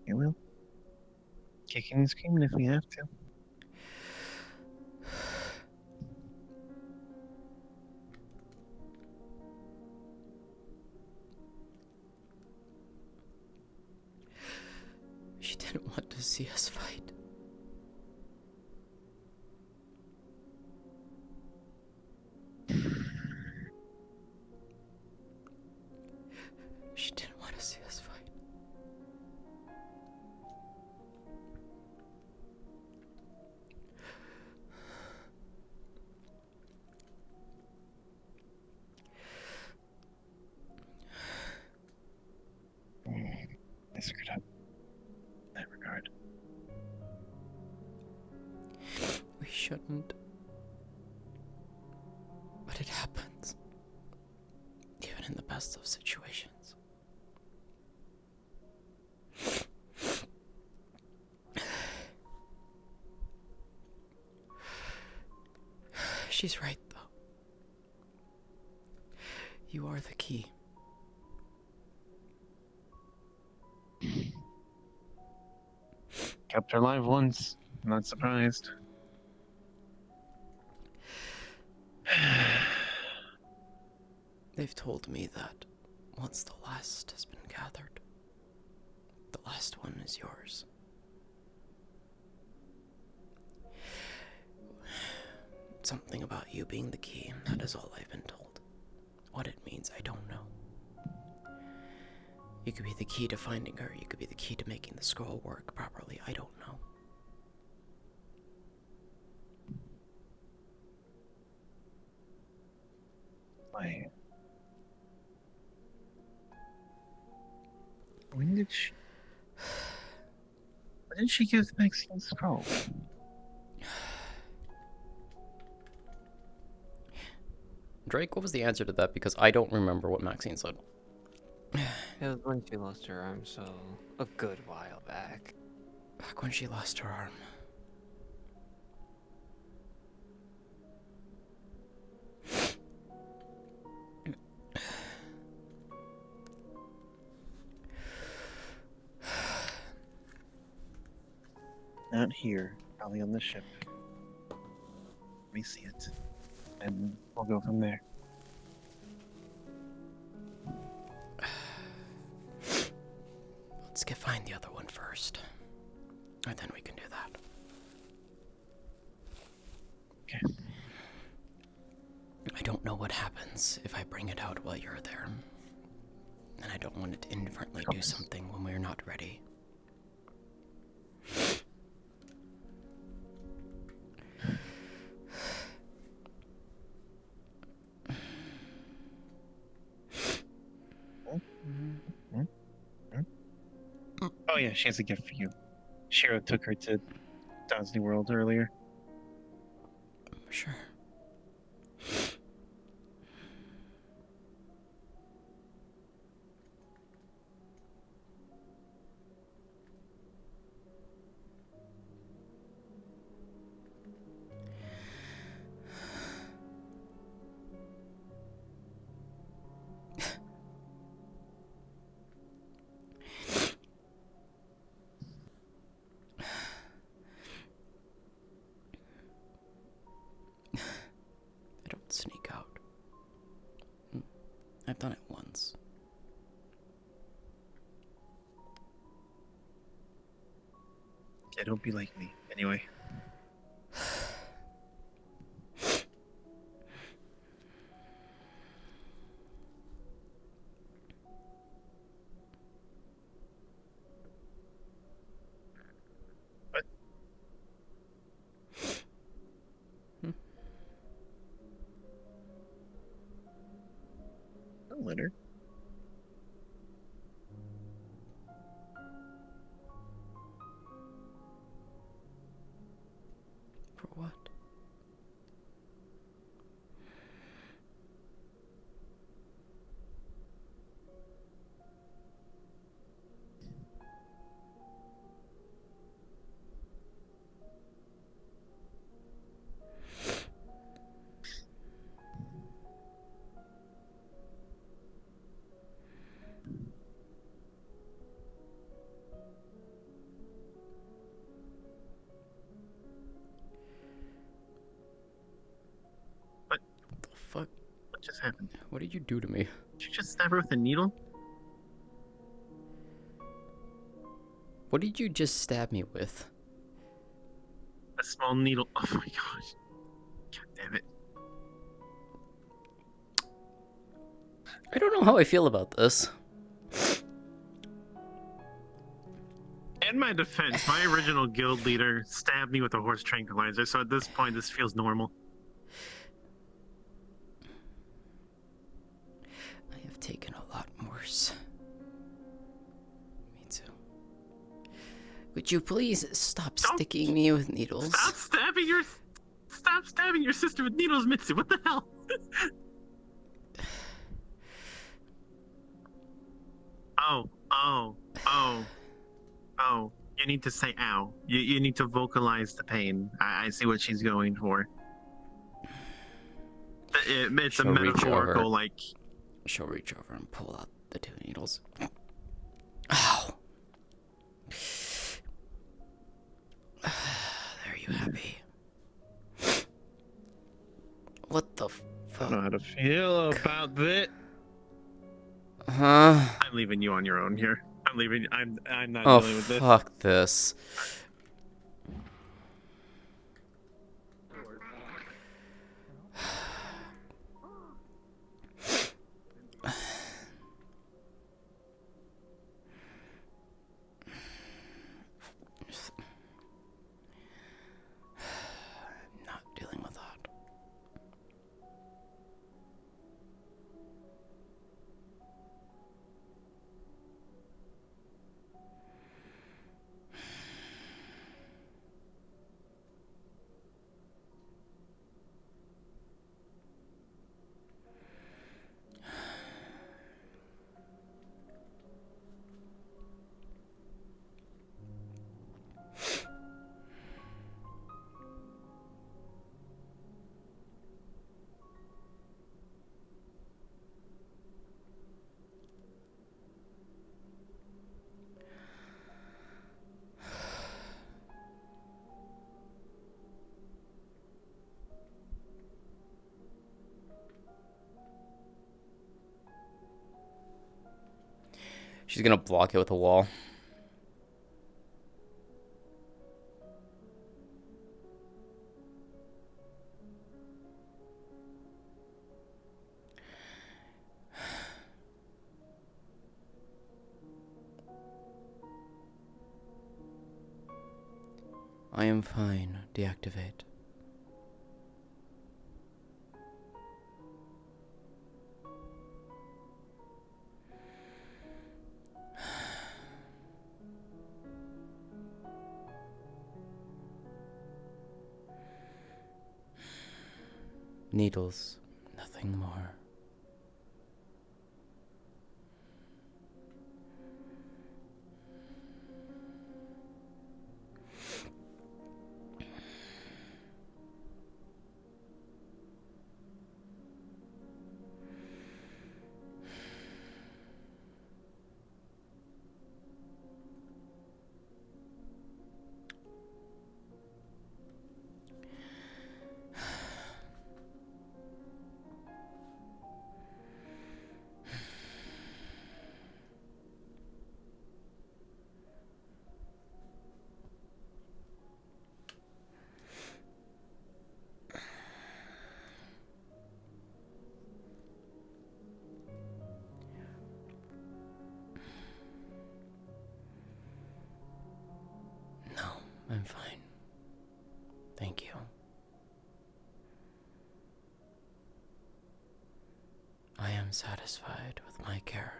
We will. Kicking and screaming if we have to. She didn't want to see us fight. She didn't want to see us fight. I screwed up in that regard. We shouldn't. But it happens. Even in the best of situations. She's right, though. You are the key. Kept her alive once. Not surprised. They've told me that once the last has been gathered, the last one is yours. Something about you being the key, that is all I've been told. What it means, I don't know. You could be the key to finding her, you could be the key to making the scroll work properly, I don't know. Wait. When did she give Maxine scroll? Drake, what was the answer to that? Because I don't remember what Maxine said. It was when she lost her arm, so a good while back. Back when she lost her arm. Out here, probably on the ship. Let me see it. And we'll go from there. Let's find the other one first. And then we can do that. Okay. I don't know what happens if I bring it out while you're there. And I don't want it to inadvertently do something when we're not ready. Oh yeah, she has a gift for you. Shiro took her to Disney World earlier. Sure. I don't sneak out. I've done it once. Yeah, don't be like me. Anyway. What? Don't let her. For what? What? The fuck? What just happened? What did you do to me? Did you just stab her with a needle? What did you just stab me with? A small needle. Oh my gosh. God damn it. I don't know how I feel about this. In my defense, my original guild leader stabbed me with a horse tranquilizer, so at this point, this feels normal. I have taken a lot worse. Me too. Would you please stop sticking me with needles? Stop stabbing your sister with needles, Mitsu. What the hell? Oh. You need to say ow. You need to vocalize the pain. I see what she's going for. It's She'll a reach metaphorical, over. like... She'll reach over and pull out the 2 needles. Ow! There you happy. What the I fuck? don't know how to feel about this. Huh? I'm leaving you on your own here. I'm not Oh, dealing with this. fuck this. Not dealing with that. She's gonna block it with a wall. I am fine. Deactivate. Needles, nothing more. No, I'm fine. Thank you. I am satisfied with my care.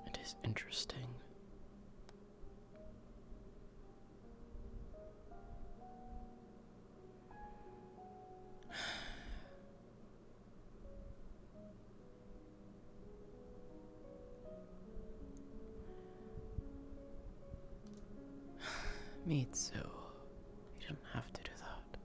It is interesting. Mitsu, you don't have to do that.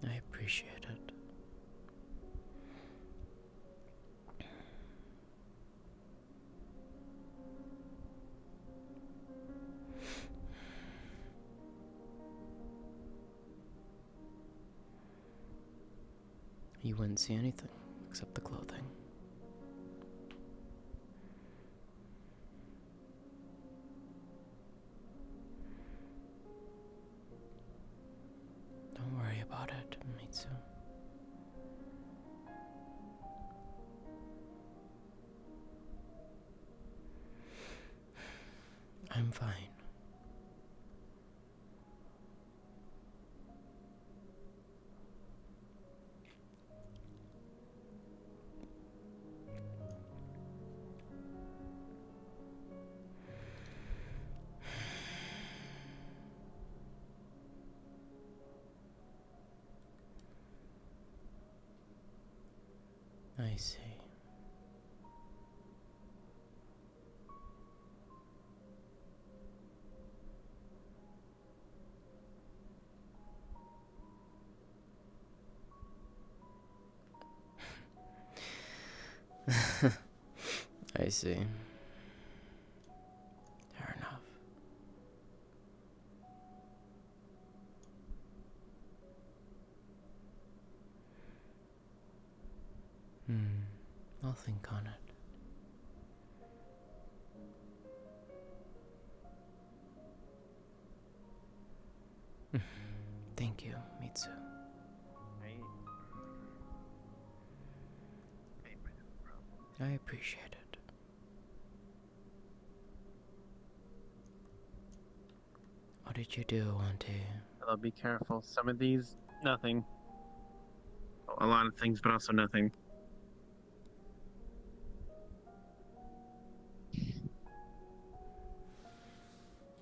I appreciate it. You wouldn't see anything except the clothing. Don't worry about it, Mitsu. I'm fine. I see. I see. Fair enough. I'll think on it. Thank you, Mitsu. I appreciate it. What did you do, Auntie? I'll be careful. Some of these, nothing. A lot of things, but also nothing.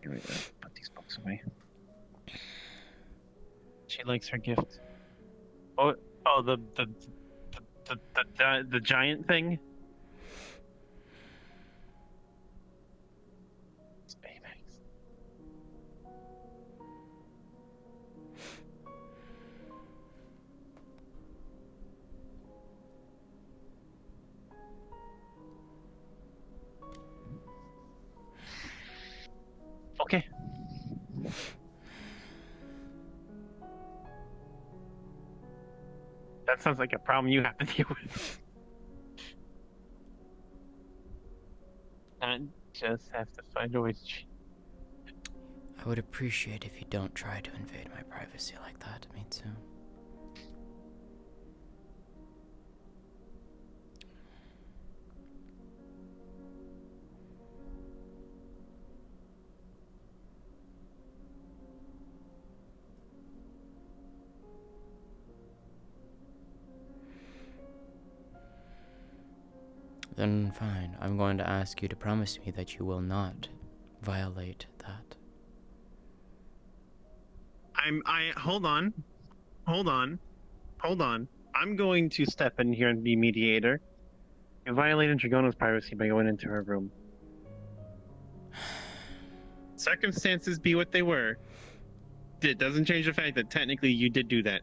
Here we go. Put these books away. She likes her gift. Oh, the giant thing. It's Baymax. Okay. That sounds like a problem you have to deal with. I just have to find a way to change. I would appreciate if you don't try to invade my privacy like that, Mitsu. Then fine, I'm going to ask you to promise me that you will not violate that. Hold on. I'm going to step in here and be mediator. You violated Dragona's privacy by going into her room. Circumstances be what they were. It doesn't change the fact that technically you did do that.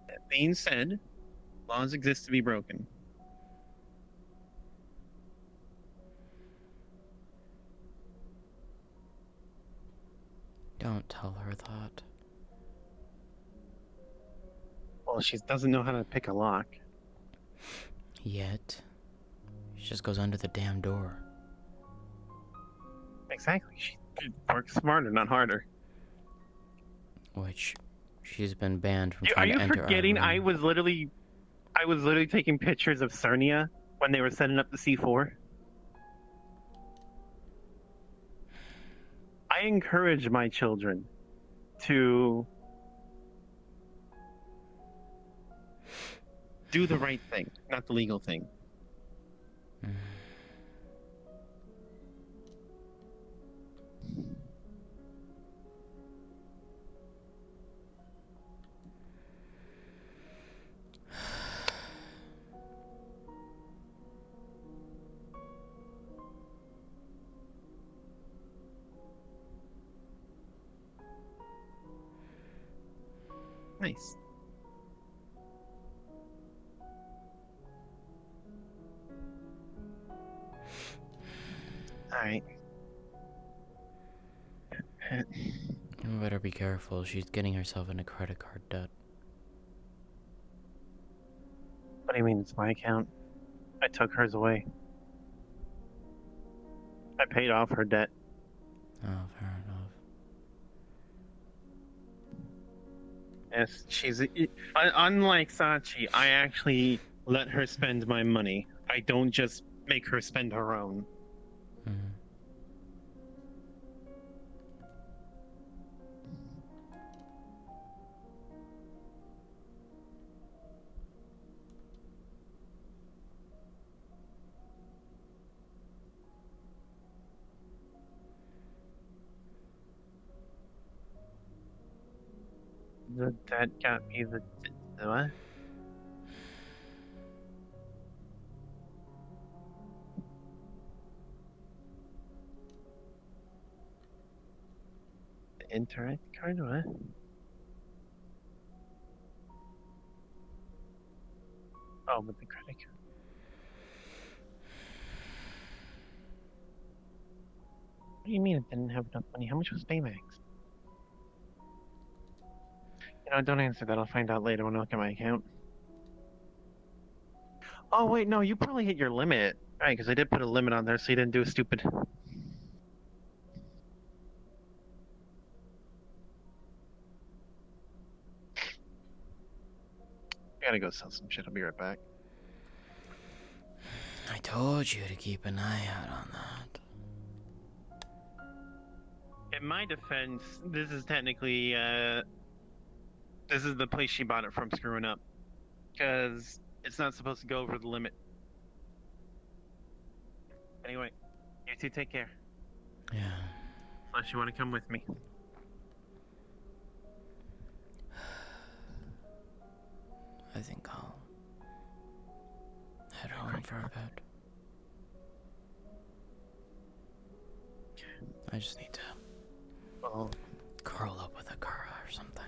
That being said, laws exist to be broken. Don't tell her that. Well, she doesn't know how to pick a lock. Yet. She just goes under the damn door. Exactly. She works smarter, not harder. Which she's been banned from Are trying you to enter forgetting? our room. I was literally taking pictures of Cernia when they were setting up the C4. I encourage my children to do the right thing, not the legal thing. Nice. Alright. You better be careful. She's getting herself into credit card debt. What do you mean it's my account? I took hers away. I paid off her debt. Oh, fair enough. Yes, she's unlike Sachi. I actually let her spend my money. I don't just make her spend her own. The debt got me the what? Interact card, what? Oh, with the credit card. What do you mean it didn't have enough money? How much was Baymax? You know, don't answer that. I'll find out later when I look at my account. Oh, wait, no, you probably hit your limit. Right, because I did put a limit on there so you didn't do a stupid. I gotta go sell some shit. I'll be right back. I told you to keep an eye out on that. In my defense, this is technically, this is the place she bought it from screwing up. Because it's not supposed to go over the limit. Anyway, you two take care. Yeah. Unless you want to come with me. I think I'll head home for a bit. I just need to curl up with a Kara or something.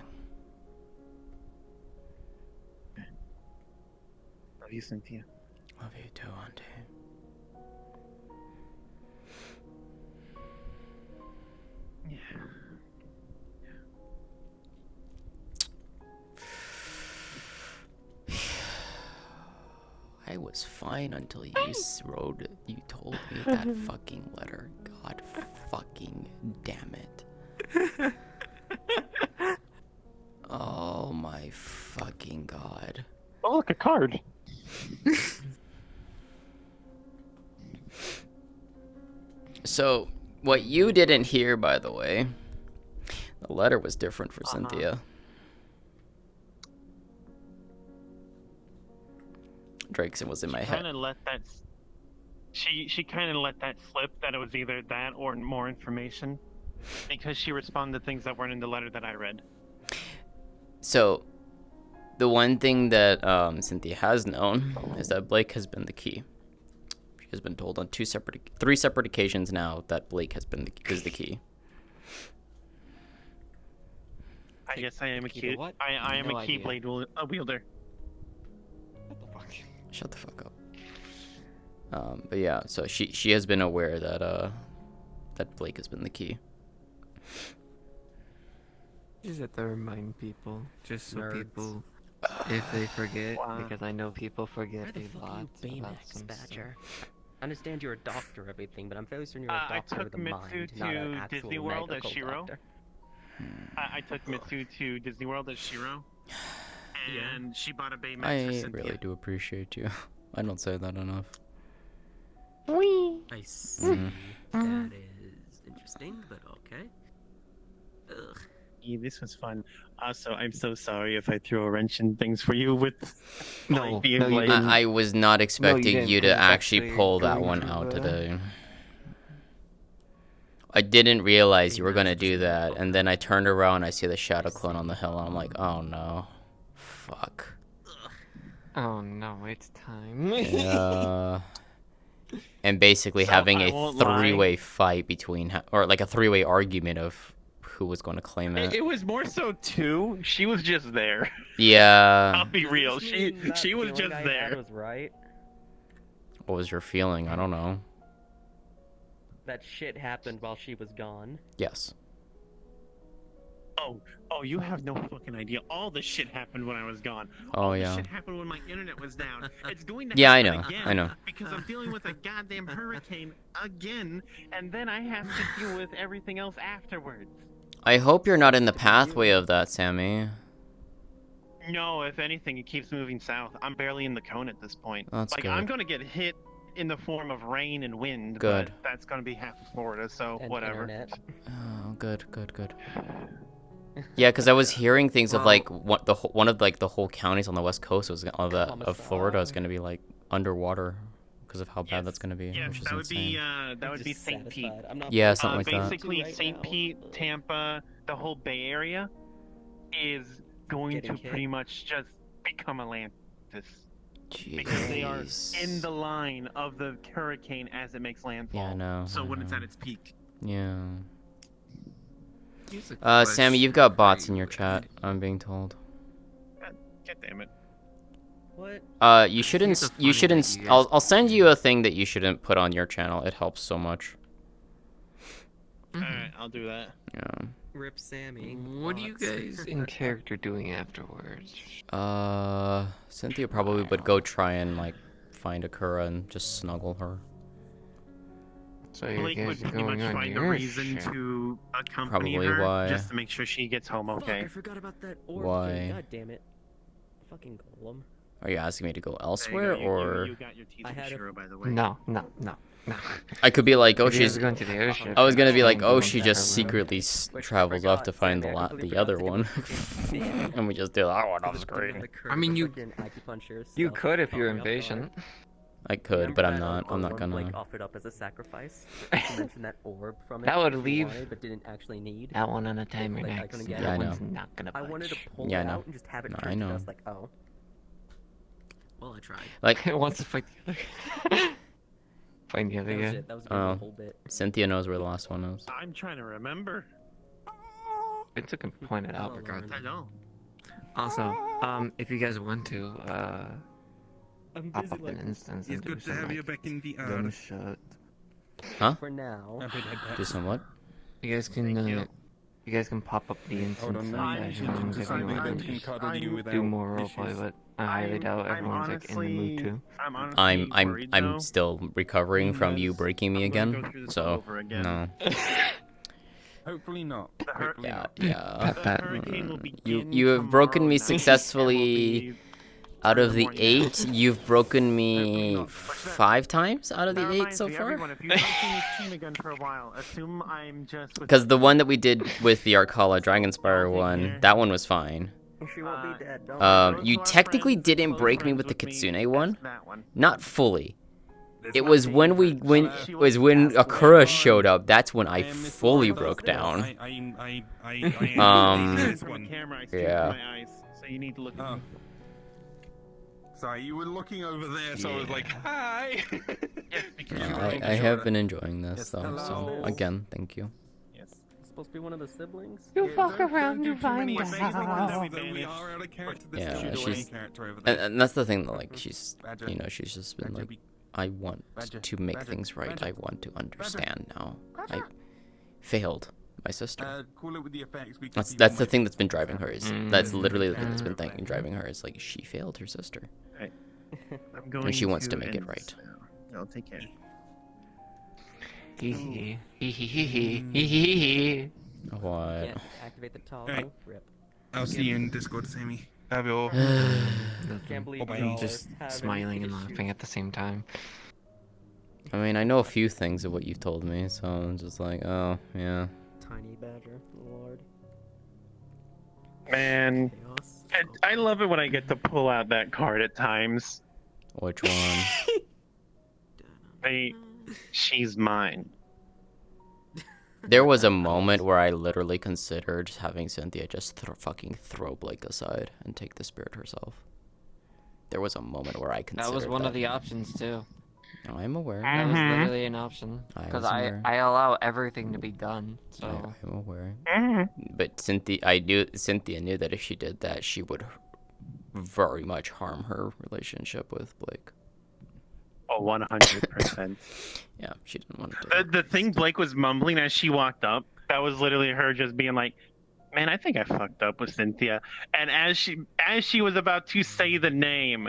Love you, Cynthia. Love you too, Auntie. Yeah. I was fine until you told me that fucking letter. God fucking damn it. Oh my fucking god. Oh, look, a card. So, what you didn't hear, by the way, the letter was different for Cynthia. Drakeson was in my head. She kind of let that slip that it was either that or more information, because she responded to things that weren't in the letter that I read. So, the one thing that Cynthia has known is that Blake has been the key. She has been told on three separate occasions now that Blake is the key. I guess I am a key. What? I am No a idea. keyblade wielder. What the fuck? Shut the fuck up. But yeah, so she has been aware that that Blake has been the key. Just have to remind people, just so Nerds. people, if they forget, Wow. because I know people forget Where the a fuck lot are you about Baymax, some Badger? stuff. I understand you're a doctor of everything, but I'm fairly certain you're a I doctor of took the Mitsu mind, not an to actual Disney World as medical Shiro. doctor. I took Mitsu to Disney World as Shiro, and she bought a Baymax for I Cynthia. really do appreciate you. I don't say that enough. I see. Mhm. That is interesting, but okay. Ugh. Yeah, this was fun. Also, I'm so sorry if I threw a wrench in things for you with No, being no, you like, didn't. I was not expecting didn't, you to 'cause it's actually actually pull that going one to, out today. I didn't realize you were gonna do that, and then I turned around, I see the shadow clone on the hill, and I'm like, oh no. Fuck. Oh no, it's time. Yeah. And basically So, having I a won't lie. three-way fight between, or like a three-way argument of who was going to claim it. it was more so two. She was just there. Yeah. I'll be Does real. this mean that She was feeling just I had there. was right. What was your feeling? I don't know. That shit happened while she was gone. Yes. Oh, you have no fucking idea. All the shit happened when I was gone. Oh, All yeah. the shit happened when my internet was down. It's going to Yeah, I happen know. again I know. because I'm dealing with a goddamn hurricane again, and then I have to deal with everything else afterwards. I hope you're not in the pathway of that, Sammy. No, if anything, it keeps moving south. I'm barely in the cone at this point. That's like, good. I'm gonna get hit in the form of rain and wind, Good. but that's gonna be half of Florida, so And whatever. internet. Oh, good. Yeah, because I was hearing things of like one of like the whole counties on the west coast of Florida is going to be like underwater because of how bad that's going to be. Yes, Which is that would insane. be Just St. Pete. satisfied. I'm not Yeah, feeling something like that. Basically, right St. now. Pete, Tampa, the whole Bay Area is going Getting to hit. pretty much just become Atlantis because they are in the line of the hurricane as it makes landfall. Yeah, I know. So I when it's know. at its peak. Yeah. Sammy, you've got bots in your chat. I'm being told. God damn it. What? You shouldn't. Here's a You funny shouldn't. that you guys- I'll send you a thing that you shouldn't put on your channel. It helps so much. Alright, I'll do that. Yeah. Rip Sammy. What are you guys in character doing afterwards? Cynthia probably would go try and like find Akura and just snuggle her. So you Blake guys would are pretty going much on find a your reason ship. to accompany Probably her why. just to make sure she gets home okay. Fuck, I forgot about that orb Why? thing. God damn it. Fucking golem. Are you asking me to go There you elsewhere, go. or You got your teeth I had a- Shiro, by the way. No. I could be like, oh, If you guys she's. are going to the airship. I was gonna be like, and oh, go she into just her room. secretly Which I travels off to forgot, find Sammy, I completely the forgot other to get one, the- and we just do that one on Because screen. of the curse I mean, of you- freaking acupuncture You stuff could if you're caught me off impatient. guard. I could, but I'm Remember not. that I'm not orb gonna. Blake offered up as a sacrifice. You mentioned that orb from it. That would she leave- wanted, but didn't actually need. That one on a timer Like, I next. couldn't get Yeah, I That know. one's not gonna I budge. wanted to pull Yeah, I it know. out and just have it No, turn I to know. dust. Like, oh. Well, I tried. Like, It wants to fight the other. Find the other That was guy. it. That was gonna be Oh. the whole bit. Cynthia knows where the last one is. I'm trying to remember. It took him to point it out. Hello, Regardless. I know. Also, if you guys want to, I'm pop busy up like an instance It's and do good to some have you like back in VR. gunshot. for now. Do some what? You guys can, you guys can pop up the instance on, of I'm that changing if to you something want that and can just cuddle you without do more roleplay, issues. but I highly doubt everyone's like in the mood to. I'm honestly I'm worried, though. I'm still recovering from you breaking me I'm gonna again, go through this all so over again. no. Hopefully not. hur- Hopefully Yeah, not. yeah. The Pat. hurricane will You begin you have broken tomorrow me night. successfully. It will be Out of the morning. 8, you've broken me Hopefully not. 5 times out of the That 8 reminds so me, far. everyone, if you haven't seen this team again for a while, assume I'm just with Because the one that we did with the Arcala Dragonspire one, here. that one was fine. She won't be dead. Don't worry. You Those who are technically friends and didn't close break me friends with the with me, Kitsune that's one, that one. not fully. There's It was when we when She it was when passed away. Akura showed up. That's when I Miss fully Laura broke does this. down. I Um, From the camera, I see yeah. with my eyes, so you need to look at Oh. me. Sorry, you were looking over there, so I was like, hi. Yes, because No, you were I looking have shorter. been enjoying this Yes, though. So hello. again, thank you. Yes. Supposed to be one of the siblings. You fuck Don't around do and too many find amazing out. ones, out. though we are out of character. This Yeah, is the she's- main character over there. And that's the thing that like she's Badger. you know she's just been Badger, like be- I want Badger, to make Badger, things right. Badger. I want to understand now. I Badger. failed my sister. Call it with the effects. We can That's see that's what the my- thing that's been driving her. That's Mm. literally the thing that's been driving her. Is like she failed her sister. I'm going she wants to make it end right. now. I'll take care. Hee hee hee hee hee hee hee hee hee. What? Can't activate the toggle. Alright. Rip. I'll see you in Discord, Sammy. Have your. Can't believe Bye-bye. y'all Just have smiling and issues. laughing at the same time. I mean, I know a few things of what you've told me, so I'm just like, oh yeah. Tiny badger, lord. Man, Chaos. I love it when I get to pull out that card at times. Which one? She's mine. There was a moment where I literally considered having Cynthia just fucking throw Blake aside and take the spirit herself. There was a moment where I considered That was one of that. the options too. I'm aware. That was literally an option. I Because was I aware. allow everything to be done. So I'm aware. But Cynthia knew that if she did that, she would very much harm her relationship with Blake. Oh, 100%. Yeah, she didn't want to. The thing Blake was mumbling as she walked up, that was literally her just being like, man, I think I fucked up with Cynthia. And as she was about to say the name,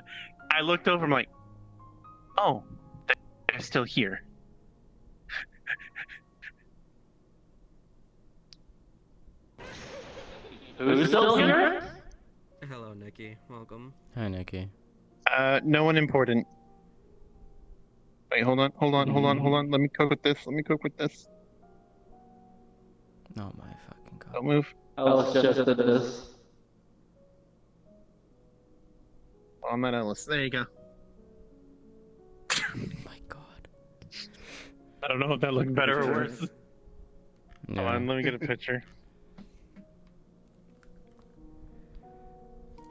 I looked over, I'm like, oh, they're still here. Who's still here? Hello, Nikki. Welcome. Hi, Nikki. No one important. Wait, hold on. Let me cook with this. Oh my fucking god. Don't move. Ellis just did this. Oh, I'm not Ellis. There you go. Oh my god. I don't know if that looked better or worse. Yeah. Hold on, let me get a picture.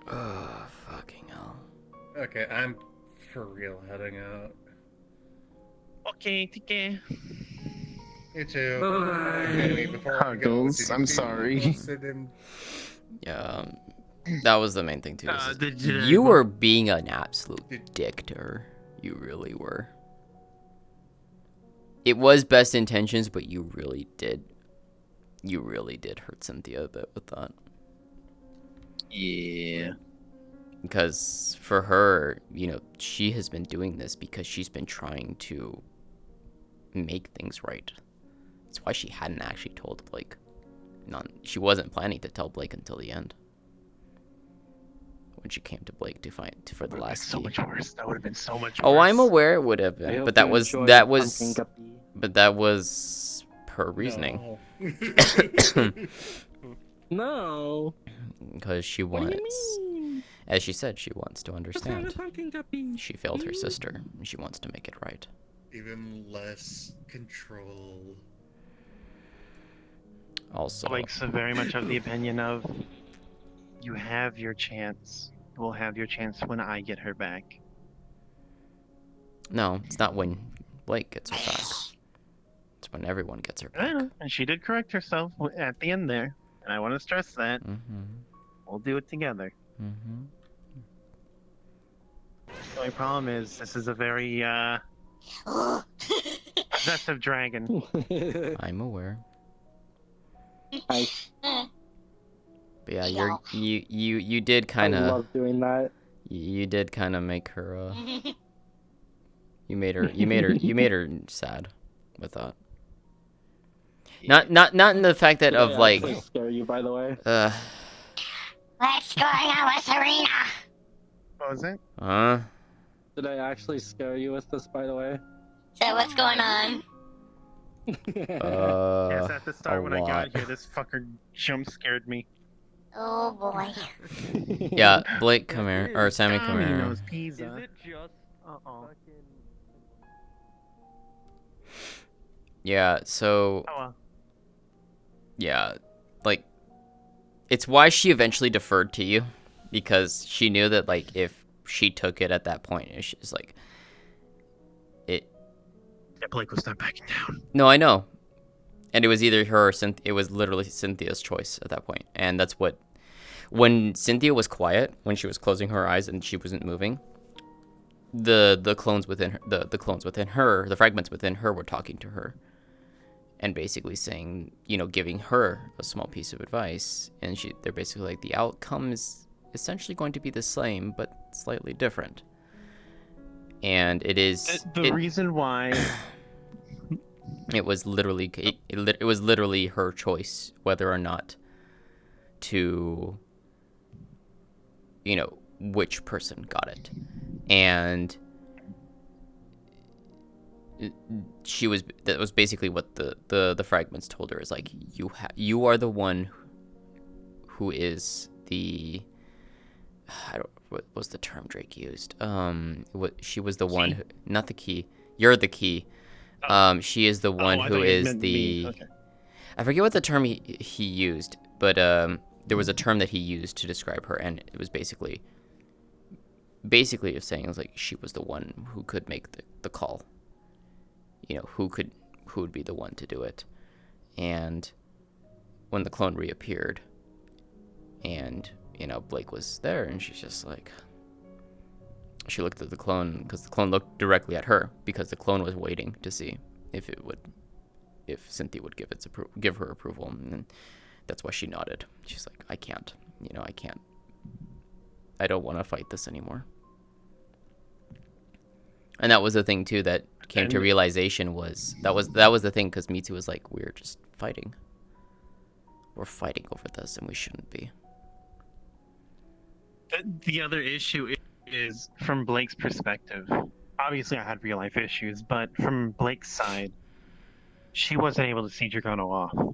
Oh, fucking hell. Okay, I'm for real heading out. Okay, take care. You too. Bye-bye. Anyway, before I go, Huggles, did you I'm feel sorry. roasted and Yeah, that was the main thing too. did You were being an absolute dick to her. You really were. It was best intentions, but you really did hurt Cynthia a bit with that. Yeah. Because for her, you know, she has been doing this because she's been trying to make things right. That's why she hadn't actually told Blake. She wasn't planning to tell Blake until the end. When she came to Blake for the last So key. much worse. That would have been so much worse. Oh, I'm aware it would have been, but that was her reasoning. No. Because she wants, as she said, she wants to understand. She failed her sister, and she wants to make it right. even less control? Also, Blake's very much of the opinion of, you have your chance. You will have your chance when I get her back. no, it's not when Blake gets her back. It's when everyone gets her I back. know, and she did correct herself at the end there, and I want to stress that. We'll do it together. The only problem is, this is a very, possessive dragon. I'm aware. I But yeah, you did kind of. love doing that. You did kind of make her. You made her sad with that. Not in the fact that of like. Scare you, by the way. What's going on with Serena? What was it? Did I actually scare you with this, by the way? So what's going on? Yes, at the start a when I got lot. here, this fucker jump scared me. Oh boy. Yeah, Blake, come here, or Sammy, come here. Domino's Pizza. Is it just fucking... Yeah, so. Oh well. Yeah, like, it's why she eventually deferred to you, because she knew that, like, if she took it at that point, it's just like, it. Yeah, Blake was not backing down. No, I know, and it was either her or Cynthia. It was literally Cynthia's choice at that point, and that's what. When Cynthia was quiet, when she was closing her eyes and she wasn't moving, the clones within her, the clones within her, the fragments within her were talking to her. And basically saying, you know, giving her a small piece of advice, and they're basically like, the outcome is essentially going to be the same, but slightly different. And it is the reason why it was literally it was literally her choice whether or not to, you know, which person got it, and that was basically what the fragments told her, is like, you are the one who is the, what was the term Drake used, she was the one who, not the key, you're the key, she is the one who is the, okay. I forget what the term he used, but there was a term that he used to describe her, and it was basically saying, it was like, she was the one who could make the call. You know, who would be the one to do it. And when the clone reappeared, and, you know, Blake was there, and she's just like, she looked at the clone, because the clone looked directly at her, because the clone was waiting to see if Cynthia would give her approval, and that's why she nodded. She's like, I can't, I don't want to fight this anymore. And that was the thing too that came to realization, was that was the thing, because Mitsu was like, we're just fighting. We're fighting over this, and we shouldn't be. The other issue is from Blake's perspective. Obviously, I had real life issues, but from Blake's side, she wasn't able to see Dragono off.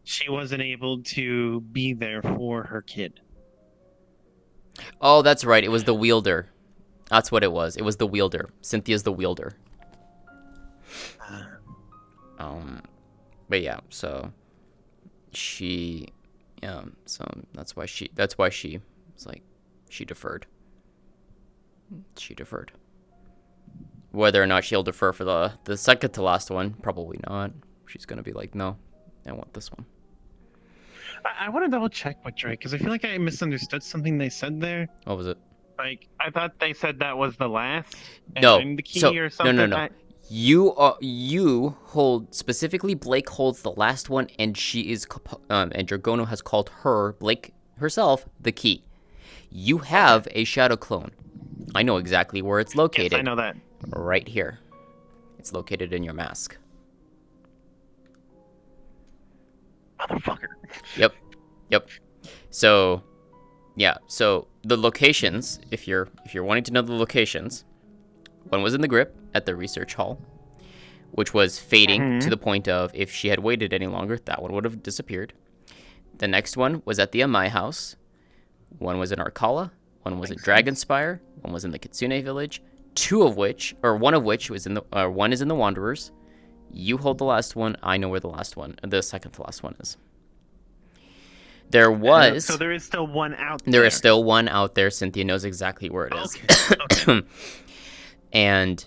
She wasn't able to be there for her kid. Oh, that's right. It was the wielder. That's what it was. It was the wielder. Cynthia's the wielder. But yeah, so she, so that's why she was like, she deferred. whether or not she'll defer for the second to last one, probably not. She's gonna be like, no, I want this one. I want to double check with Drake because I feel like I misunderstood something they said there. What was it? Like I thought they said that was the last. And No. I'm the key So or something. no. You hold specifically. Blake holds the last one, and she is and Dragono has called her, Blake herself, the key. You have a shadow clone. I know exactly where it's located. Yes, I know that. Right here. It's located in your mask. Motherfucker. Yep. So, yeah. So the locations, if you're wanting to know the locations, one was in the grip at the research hall, which was fading to the point of if she had waited any longer, that one would have disappeared. The next one was at the Amai house. One was in Arcala. One was at Dragonspire. One was in the Kitsune village. One of which was in the one is in the Wanderers. You hold the last one. I know where the second to last one is. There was. So there is still one out there. There is still one out there. Cynthia knows exactly where it is. Okay. And,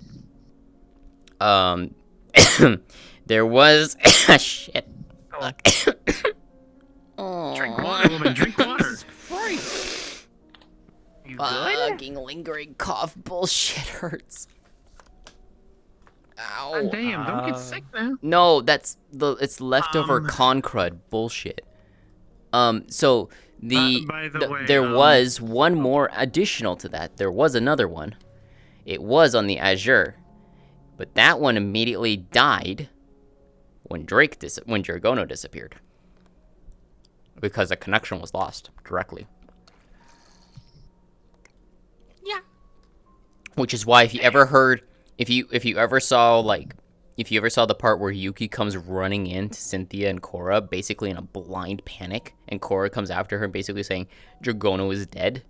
there was. Shit. Drink water, woman. Drink water. You Fucking lingering cough bullshit hurts. Ow. God damn, don't get sick now. No, it's leftover con crud bullshit. So by the way, there was one more additional to that. There was another one. It was on the Azure, but that one immediately died when when Dragono disappeared because the connection was lost directly. Yeah. Which is why if you ever saw the part where Yuki comes running into Cynthia and Korra basically in a blind panic, and Korra comes after her basically saying Dragono is dead,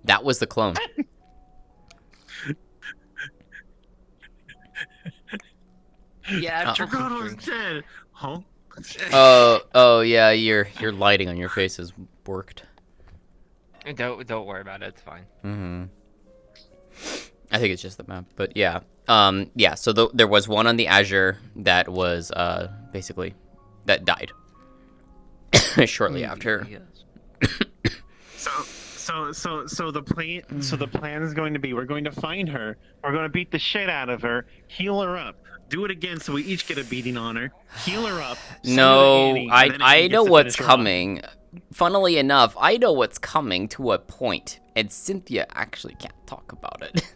that was the clone. Yeah, Dragono's dead. Huh? Oh yeah, your lighting on your face has worked. Don't worry about it. It's fine. I think it's just the map, but yeah. Yeah, so there was one on the Azure that was basically that died shortly after. So the plan is going to be we're going to find her, we're going to beat the shit out of her, heal her up, do it again so we each get a beating on her, heal her up. No, Annie, and then Annie I gets know to what's finish her off. coming. Funnily enough, I know what's coming to a point, and Cynthia actually can't talk about it.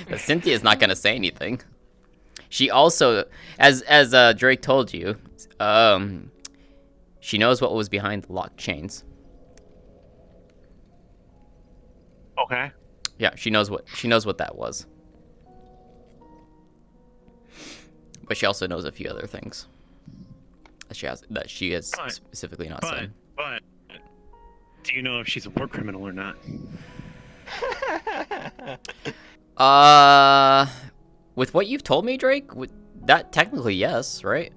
But Cynthia's not gonna say anything. She also, as Drake told you, she knows what was behind the locked chains. Okay. Yeah, she knows what that was. But she also knows a few other things that she has specifically not said. But do you know if she's a war criminal or not? With what you've told me, Drake, that technically yes, right?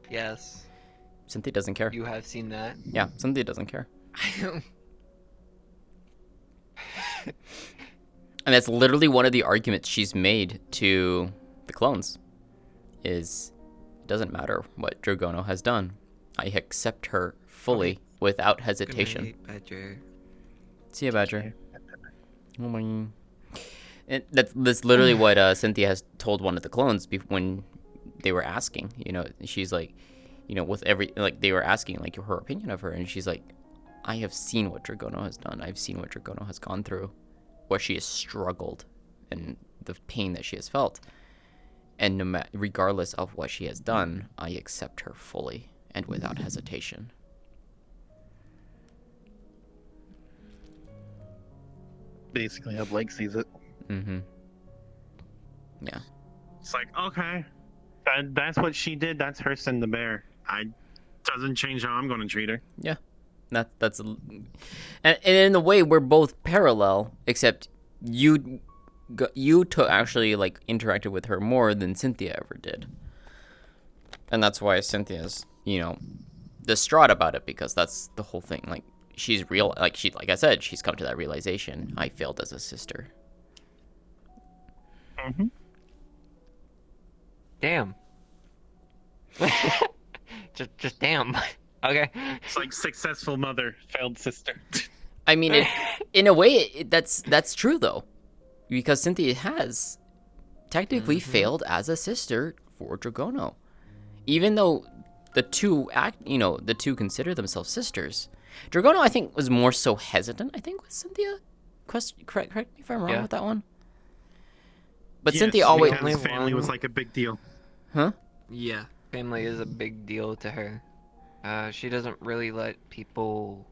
Yes. Cynthia doesn't care. You have seen that. Yeah, Cynthia doesn't care. And that's literally one of the arguments she's made to the clones. It doesn't matter what Dragono has done. I accept her fully without hesitation. Good night, Badger. See ya, Badger. Oh my. And that's literally what Cynthia has told one of the clones when they were asking. You know, she's like, you know, they were asking like her opinion of her, and she's like, I have seen what Dragono has done. I've seen what Dragono has gone through, what she has struggled, and the pain that she has felt. And regardless of what she has done, I accept her fully and without hesitation. Basically how Blake sees it. Mm-hmm. Yeah. It's like, okay, that's what she did. That's her sin to bear. Doesn't change how I'm going to treat her. Yeah. And in a way, we're both parallel, except you actually like interacted with her more than Cynthia ever did, and that's why Cynthia's, you know, distraught about it, because that's the whole thing. Like, like I said, she's come to that realization. I failed as a sister, Mm-hmm. Damn. just damn. Okay. It's like successful mother, failed sister. I mean, in a way, that's true though, because Cynthia has technically failed as a sister for Dragono, even though the two consider themselves sisters. Dragono, I think, was more so hesitant. I think with Cynthia. Correct me if I'm wrong with that one. But Yes, Cynthia always because family was like a big deal. Huh? Yeah, family is a big deal to her. She doesn't really let people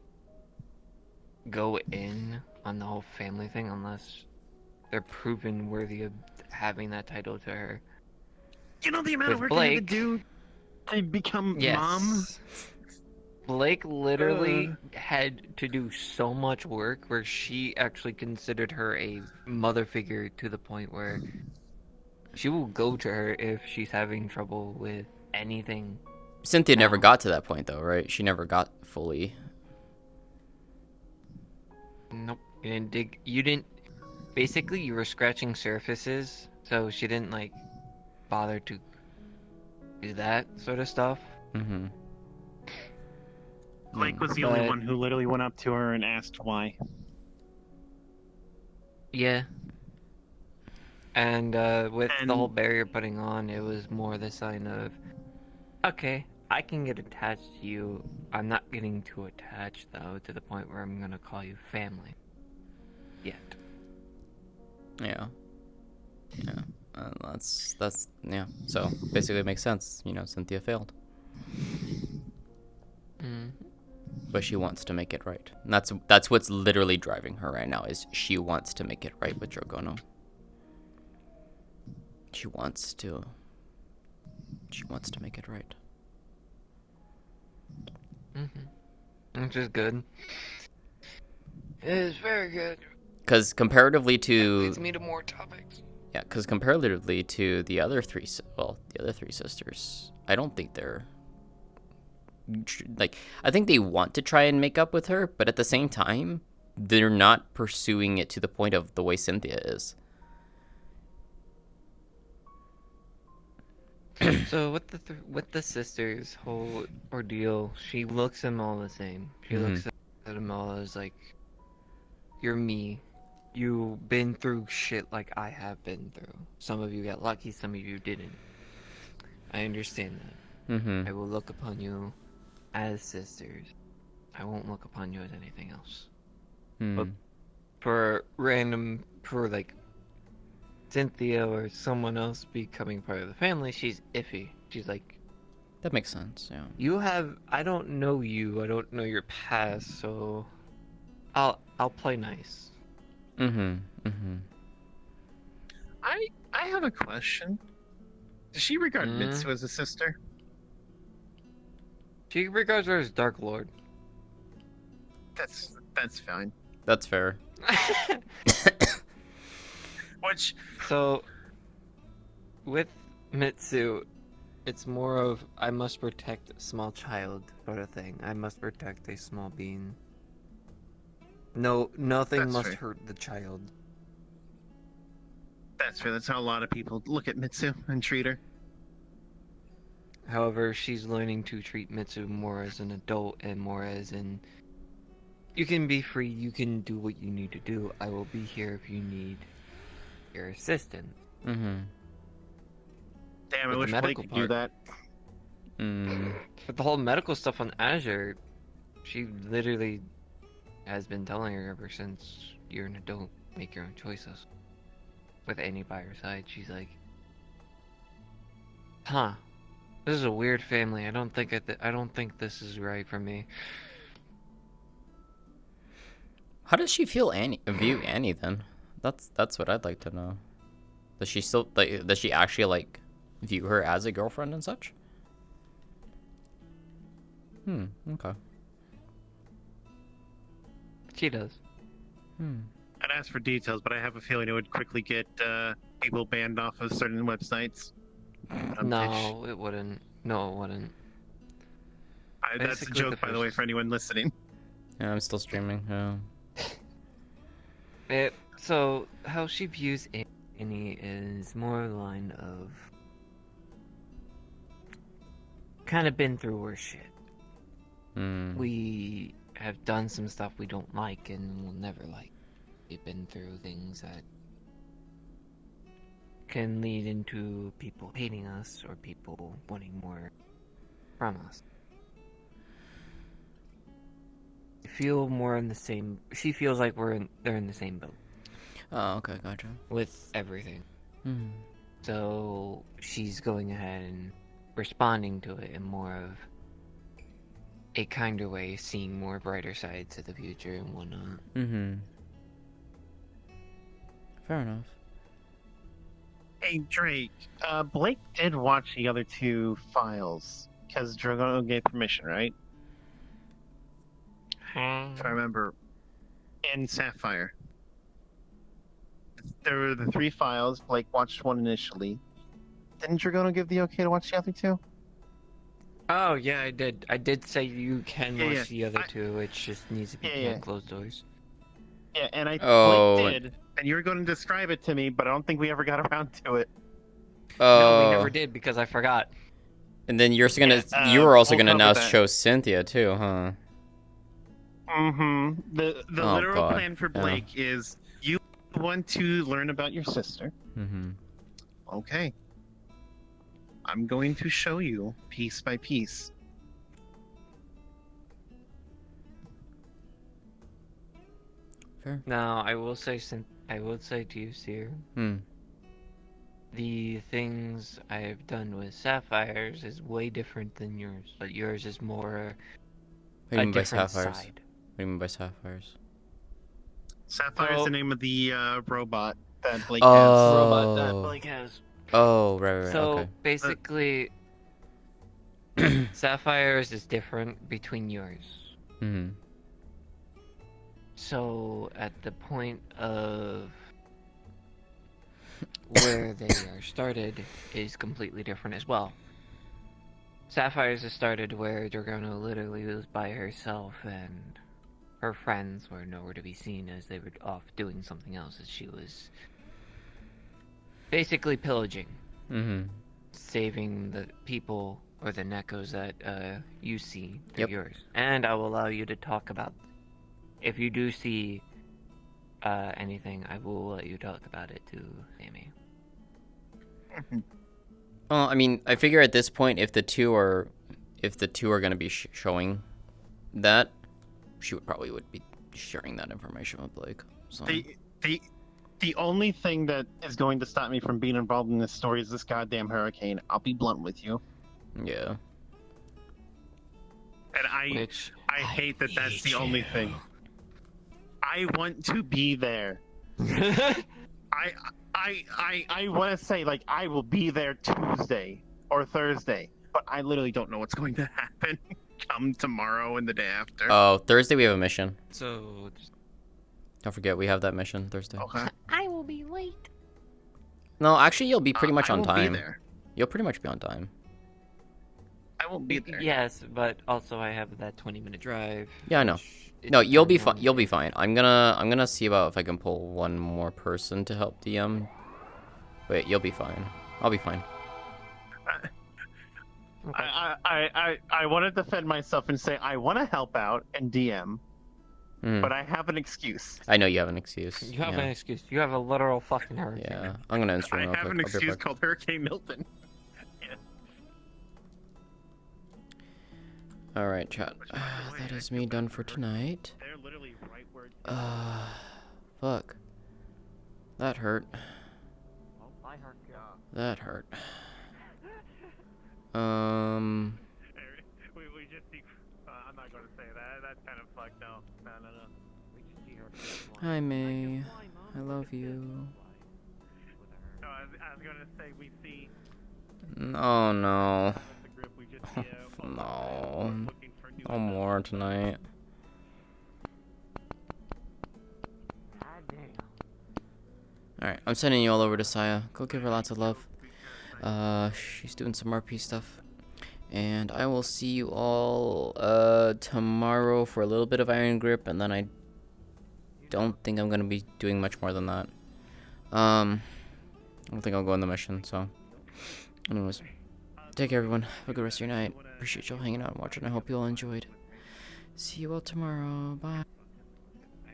go in on the whole family thing unless they're proven worthy of having that title to her. You know the amount of With work I had to Blake, do to become yes. mom? Blake literally had to do so much work where she actually considered her a mother figure to the point where she will go to her if she's having trouble with anything. Cynthia never got to that point though, right? She never got fully. Nope. You didn't dig. You didn't. Basically, you were scratching surfaces, so she didn't like bother to do that sort of stuff. Mm-hmm. Blake was the only one who literally went up to her and asked why. Yeah. And with the whole barrier putting on, it was more the sign of, okay, I can get attached to you. I'm not getting too attached, though, to the point where I'm going to call you family. Yet. Yeah. Yeah. That's yeah. So basically, it makes sense. Cynthia failed. But she wants to make it right. And that's what's literally driving her right now. Is she wants to make it right with Dragono. She wants to make it right. Which is good. It is very good. Because comparatively to... That leads me to more topics. Yeah, because comparatively to the other three sisters, I don't think they're... I think they want to try and make up with her, but at the same time, they're not pursuing it to the point of the way Cynthia is. So with the sisters' whole ordeal, she looks at them all the same. She looks at them all as like, you're me. You've been through shit like I have been through. Some of you got lucky, some of you didn't. I understand that. I will look upon you as sisters. I won't look upon you as anything else. But for like Cynthia or someone else becoming part of the family, she's iffy. She's like, that makes sense. Yeah. I don't know you. I don't know your past, so I'll play nice. I have a question. Does she regard Mitsu as a sister? She regards her as Dark Lord. That's fine. That's fair. So with Mitsu, it's more of I must protect a small child sort of thing. I must protect a small being. No, nothing must hurt the child. That's fair. That's how a lot of people look at Mitsu and treat her. However, she's learning to treat Mitsu more as an adult and more as in, you can be free, you can do what you need to do. I will be here if you need your assistance. Damn, I wish Blake could do that. But the whole medical stuff on Azure, she literally has been telling her ever since you're an adult, make your own choices. With Annie by her side, she's like, huh, this is a weird family. I don't think this is right for me. How does she view Annie then? That's what I'd like to know. Does she still does she actually view her as a girlfriend and such? Okay. She does. I'd ask for details, but I have a feeling it would quickly get people banned off of certain websites. No, it wouldn't. No, it wouldn't. That's a joke, by the way, for anyone listening. Yeah, I'm still streaming. So, how she views Annie Annie is more the line of kind of been through worse shit. We have done some stuff we don't like and will never like. We've been through things that can lead into people hating us or people wanting more from us. I feel more in the same. She feels like they're in the same boat. Oh, okay, gotcha. With everything. So she's going ahead and responding to it in more of a kinder way, seeing more brighter sides of the future and whatnot. Fair enough. Hey, Drake, Blake did watch the other two files, because Dragono gave permission, right? If I remember, in Sapphire. There were the 3 files, Blake watched one initially. Didn't Dragono give the okay to watch the other 2? Oh, yeah, I did. I did say you can Yeah, watch the other 2, it just needs to be behind closed doors. Yeah, and Oh. Blake did, and you were going to describe it to me, but I don't think we ever got around to it. No, we never did because I forgot. And then you were also gonna now show Cynthia too, huh? The Oh, literal God. plan for Blake is you want to learn about your sister. Okay. I'm going to show you piece by piece. Fair. Now, I will say to you, Seer, the things I've done with Sapphires is way different than yours, but yours is more What do you a mean by different sapphires? side. What do you mean by sapphires? Sapphire is the name of the robot that Blake Robot that Blake has. Oh, right, So okay. basically, Sapphires is different between yours. So at the point of where they are started is completely different as well. Sapphires is started where Dragono literally was by herself and her friends were nowhere to be seen as they were off doing something else, as she was basically pillaging. Saving the people or the Nekos that you see through yours. And I will allow you to talk about, if you do see anything, I will let you talk about it to Amy. Well, I mean, I figure at this point, if the two are going to be showing that, she would be sharing that information with Blake. So. The only thing that is going to stop me from being involved in this story is this goddamn hurricane. I'll be blunt with you. Yeah. And I hate that that's the only thing. I want to be there. I want to say, like, I will be there Tuesday or Thursday, but I literally don't know what's going to happen come tomorrow and the day after. Oh, Thursday we have a mission. So... Don't forget, we have that mission Thursday. Okay. I will be late. No, actually, you'll be pretty much on I time. won't be there. You'll pretty much be on time. I won't be there. Yes, but also I have that 20-minute drive. Yeah, I know. No, you'll be fine. You'll be fine. I'm gonna see about if I can pull one more person to help DM. But you'll be fine. I'll be fine. I want to defend myself and say I want to help out and DM, but I have an excuse. I know you have an excuse. You have an excuse. You have a literal fucking hurricane. Yeah, I'm gonna answer I real have quick. an I'll be excuse back. called Hurricane Milton. All right, chat. That is me done for tonight. They're literally right where. Fuck. That hurt. I heard That hurt. We just see. I'm not gonna say that. That's kind of fucked up. No. We just see her. Hi, May. I love you. No, I was gonna say we see. Oh no. The group we just see. No. No more tonight. Alright, I'm sending you all over to Saya. Go give her lots of love. She's doing some RP stuff. And I will see you all tomorrow for a little bit of Iron Grip, and then I don't think I'm gonna be doing much more than that. don't think I'll go on the mission, so. Anyways, take care, everyone. Have a good rest of your night. Appreciate y'all hanging out and watching. I hope you all enjoyed. See you all tomorrow. Bye.